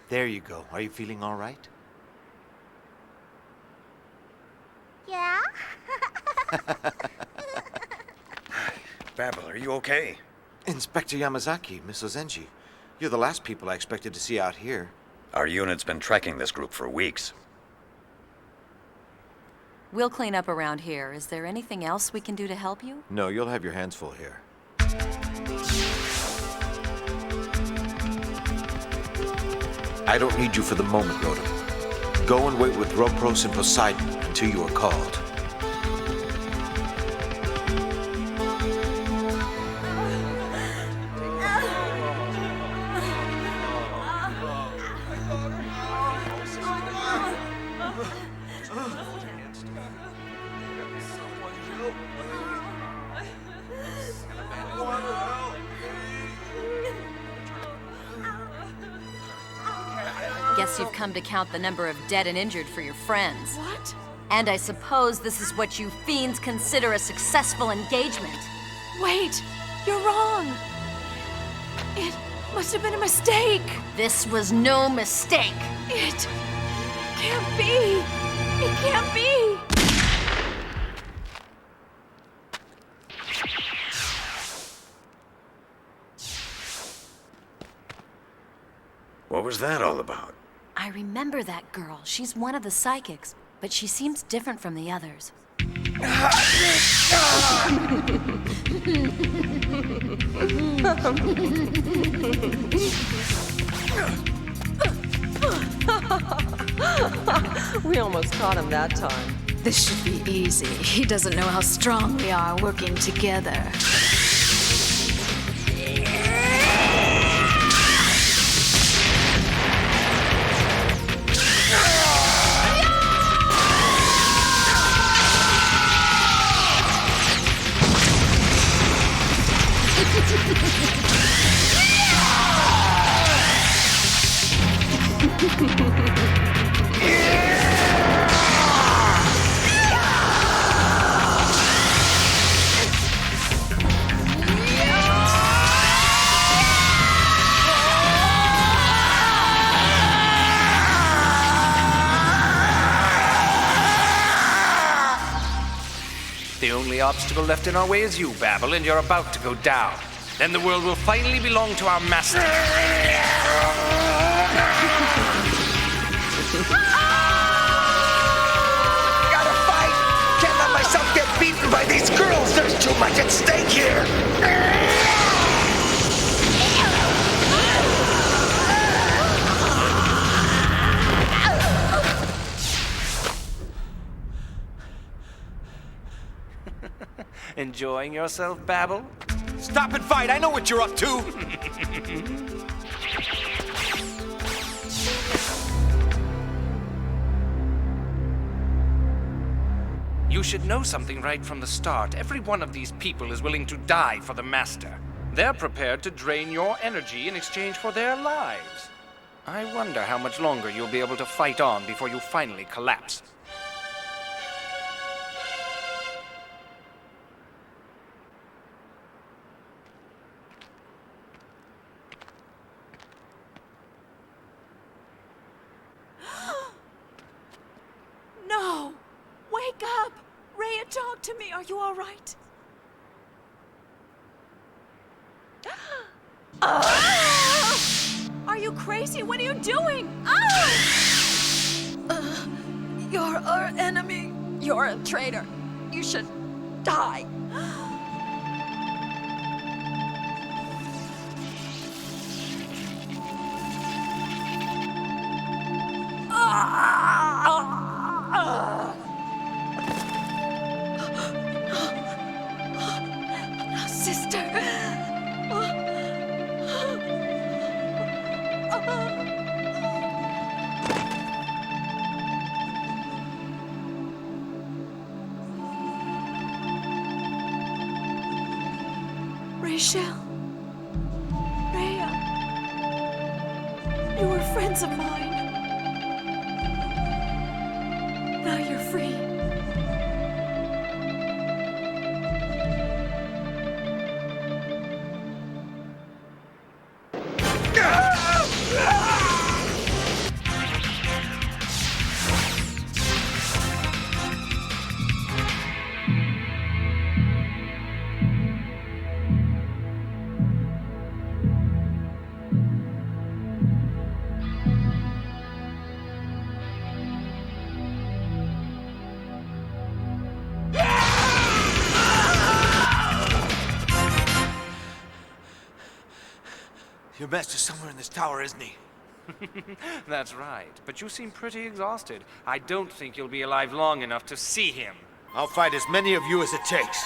There you go. Are you feeling all right? Yeah? Babel, are you okay? Inspector Yamazaki, Miss Ozenji. You're the last people I expected to see out here. Our unit's been tracking this group for weeks. We'll clean up around here. Is there anything else we can do to help you? No, you'll have your hands full here. I don't need you for the moment, Rotom. Go and wait with Ropros and Poseidon until you are called. Guess you've come to count the number of dead and injured for your friends. What? And I suppose this is what you fiends consider a successful engagement. Wait, you're wrong. It must have been a mistake. This was no mistake. It can't be. It can't be. What was that all about? I remember that girl. She's one of the psychics, but she seems different from the others. We almost caught him that time. This should be easy. He doesn't know how strong we are working together. obstacle left in our way is you, Babel, and you're about to go down. Then the world will finally belong to our master. Gotta fight! Can't let myself get beaten by these girls! There's too much at stake here! Enjoying yourself, Babel? Stop and fight! I know what you're up to! You should know something right from the start. Every one of these people is willing to die for the Master. They're prepared to drain your energy in exchange for their lives. I wonder how much longer you'll be able to fight on before you finally collapse. No! Wake up! Rhea, talk to me. Are you all right? Are you crazy? What are you doing? You're our enemy. You're a traitor. You should die. Sister. Rachel. Rhea. You were friends of mine. Now you're free. Your master's somewhere in this tower, isn't he? That's right, but you seem pretty exhausted. I don't think you'll be alive long enough to see him. I'll fight as many of you as it takes.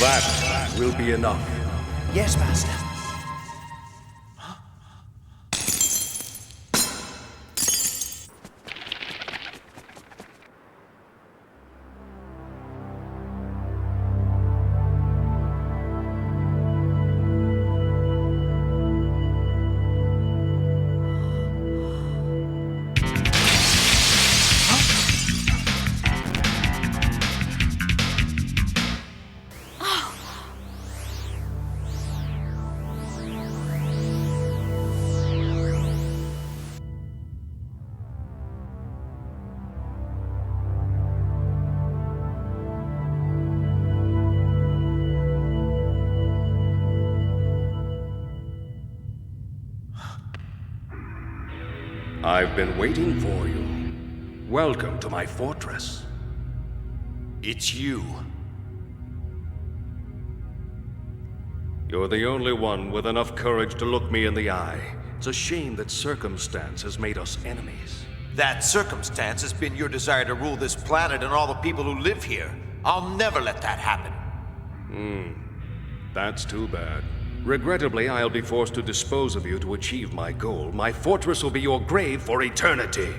That will be enough. Yes, Master. I've been waiting for you. Welcome to my fortress. It's you. You're the only one with enough courage to look me in the eye. It's a shame that circumstance has made us enemies. That circumstance has been your desire to rule this planet and all the people who live here. I'll never let that happen. That's too bad. Regrettably, I'll be forced to dispose of you to achieve my goal. My fortress will be your grave for eternity.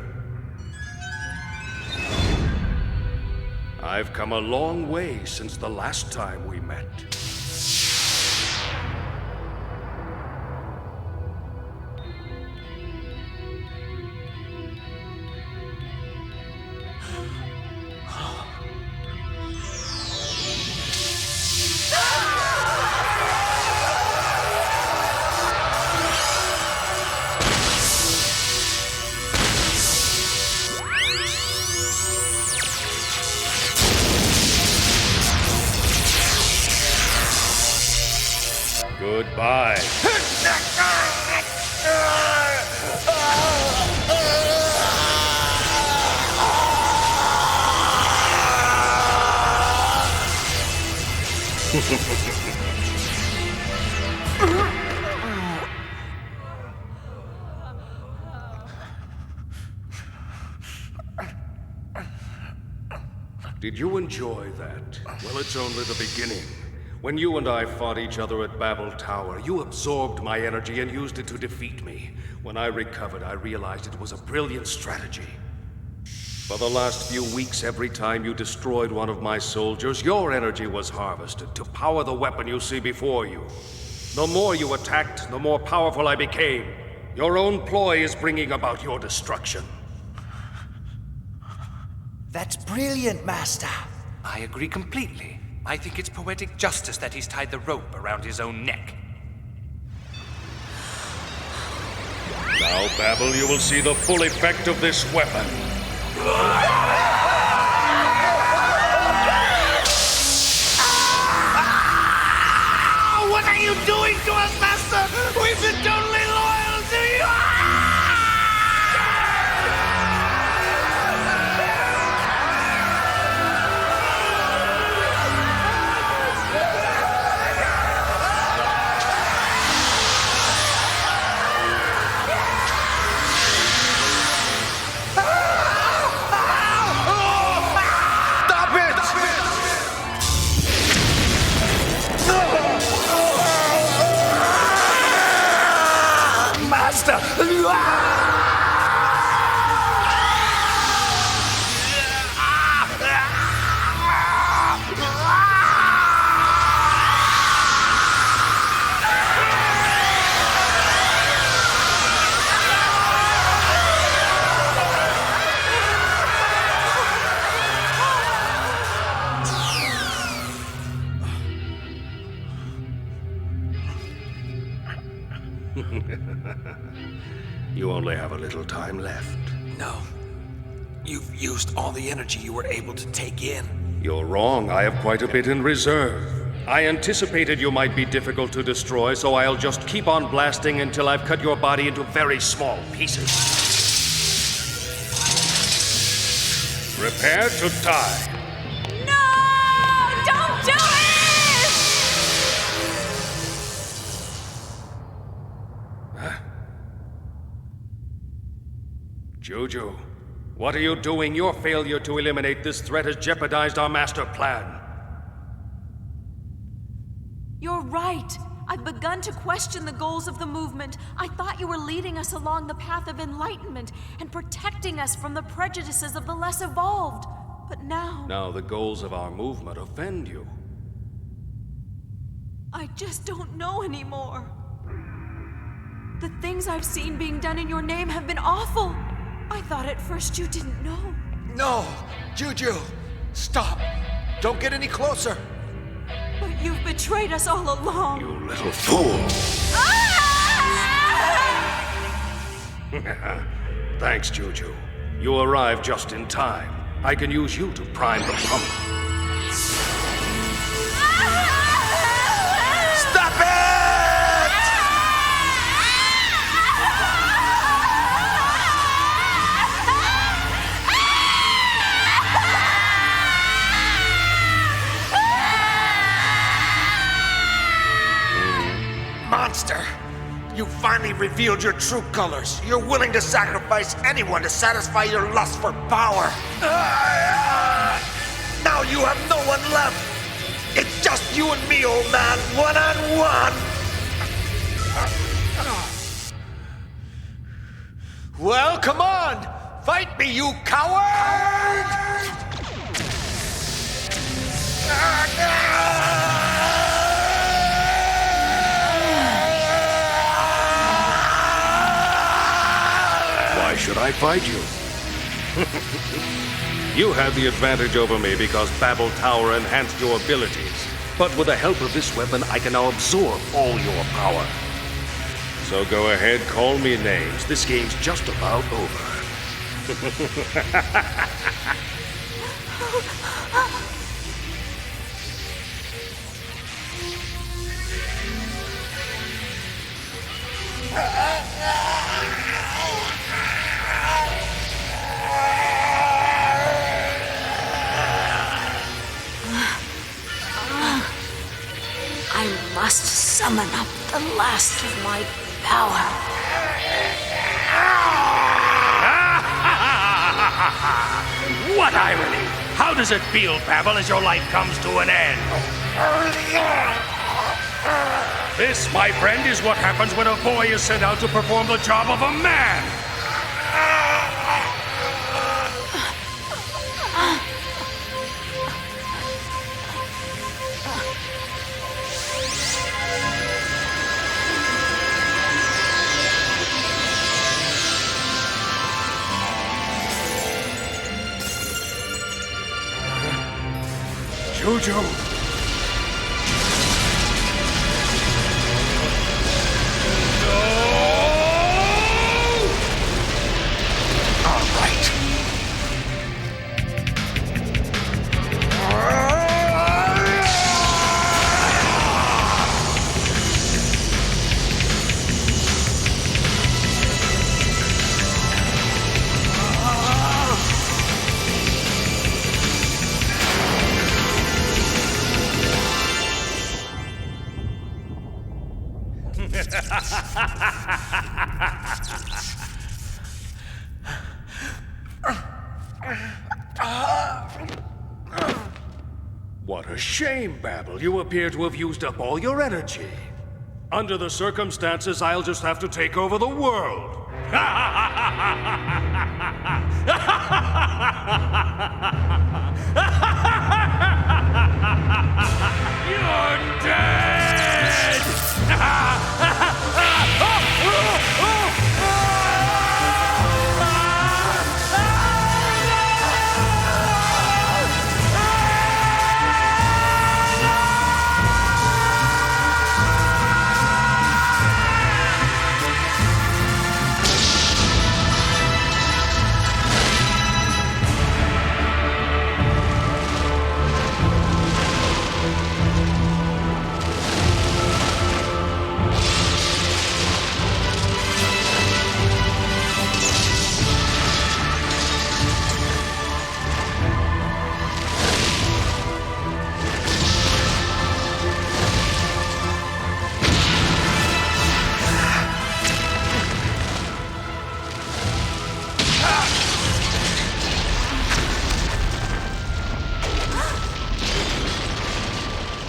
I've come a long way since the last time we met. Goodbye. Did you enjoy that? Well, it's only the beginning. When you and I fought each other at Babel Tower, you absorbed my energy and used it to defeat me. When I recovered, I realized it was a brilliant strategy. For the last few weeks, every time you destroyed one of my soldiers, your energy was harvested to power the weapon you see before you. The more you attacked, the more powerful I became. Your own ploy is bringing about your destruction. That's brilliant, Master. I agree completely. I think it's poetic justice that he's tied the rope around his own neck. Now, Babel, you will see the full effect of this weapon. What are you doing to us, Master? We've been totally loyal to you! You only have a little time left. No. You've used all the energy you were able to take in. You're wrong. I have quite a bit in reserve. I anticipated you might be difficult to destroy, so I'll just keep on blasting until I've cut your body into very small pieces. Prepare to die. No! Don't do it! Jojo, what are you doing? Your failure to eliminate this threat has jeopardized our master plan. You're right. I've begun to question the goals of the movement. I thought you were leading us along the path of enlightenment and protecting us from the prejudices of the less evolved. But now... Now the goals of our movement offend you. I just don't know anymore. The things I've seen being done in your name have been awful. I thought at first you didn't know. No! Juju! Stop! Don't get any closer! But you've betrayed us all along. You little fool! Thanks, Juju. You arrived just in time. I can use you to prime the pump. Stop it! monster! You finally revealed your true colors. You're willing to sacrifice anyone to satisfy your lust for power. Now you have no one left. It's just you and me, old man, one-on-one. Well, come on! Fight me, you coward! Why should I fight you? You had the advantage over me because Babel Tower enhanced your abilities. But with the help of this weapon, I can now absorb all your power. So go ahead, call me names. This game's just about over. I must summon up the last of my power. What irony! How does it feel, Babel, as your life comes to an end? This, my friend, is what happens when a boy is sent out to perform the job of a man! Jojo! What a shame, Babel. You appear to have used up all your energy. Under the circumstances, I'll just have to take over the world. You're dead!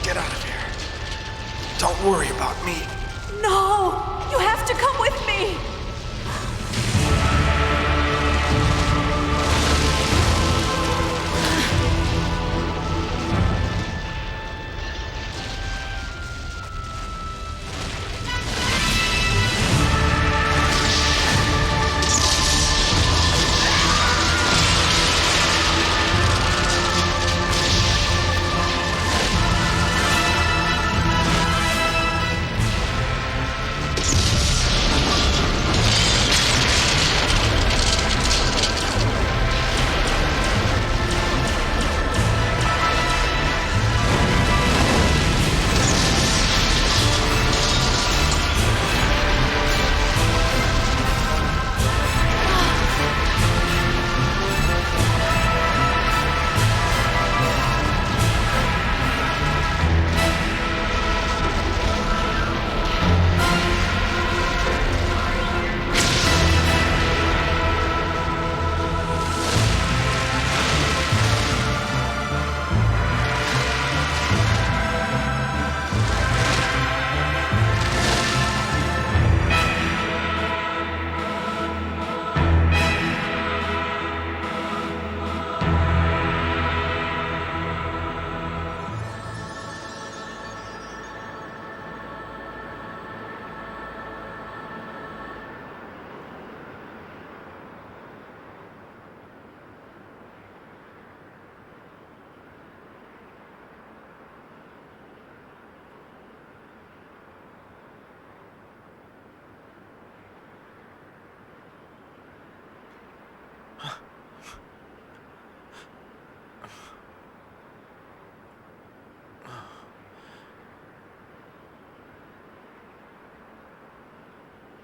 Get out of here. Don't worry about me. No! You have to come with me!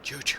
Juju.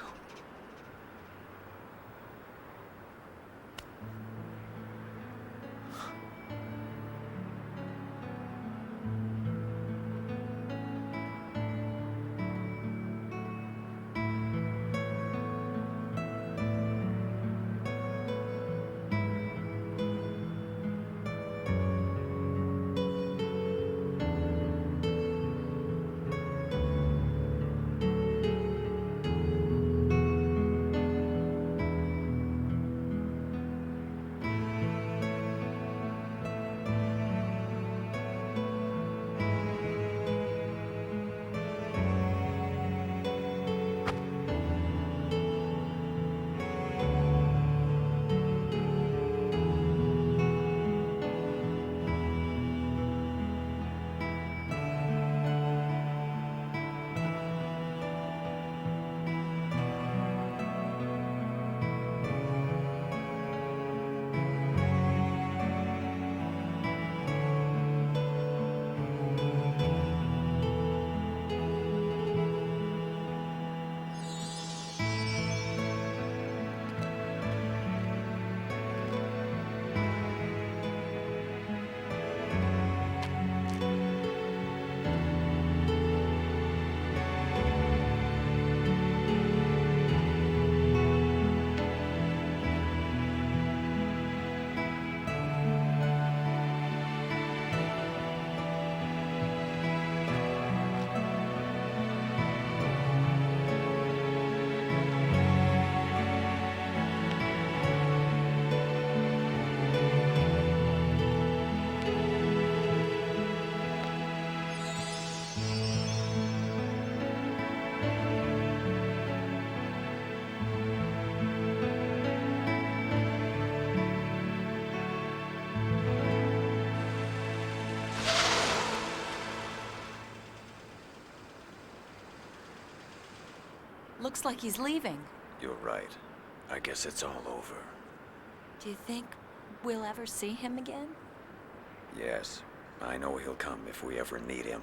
Looks like he's leaving. You're right. I guess it's all over. Do you think we'll ever see him again? Yes, I know he'll come if we ever need him.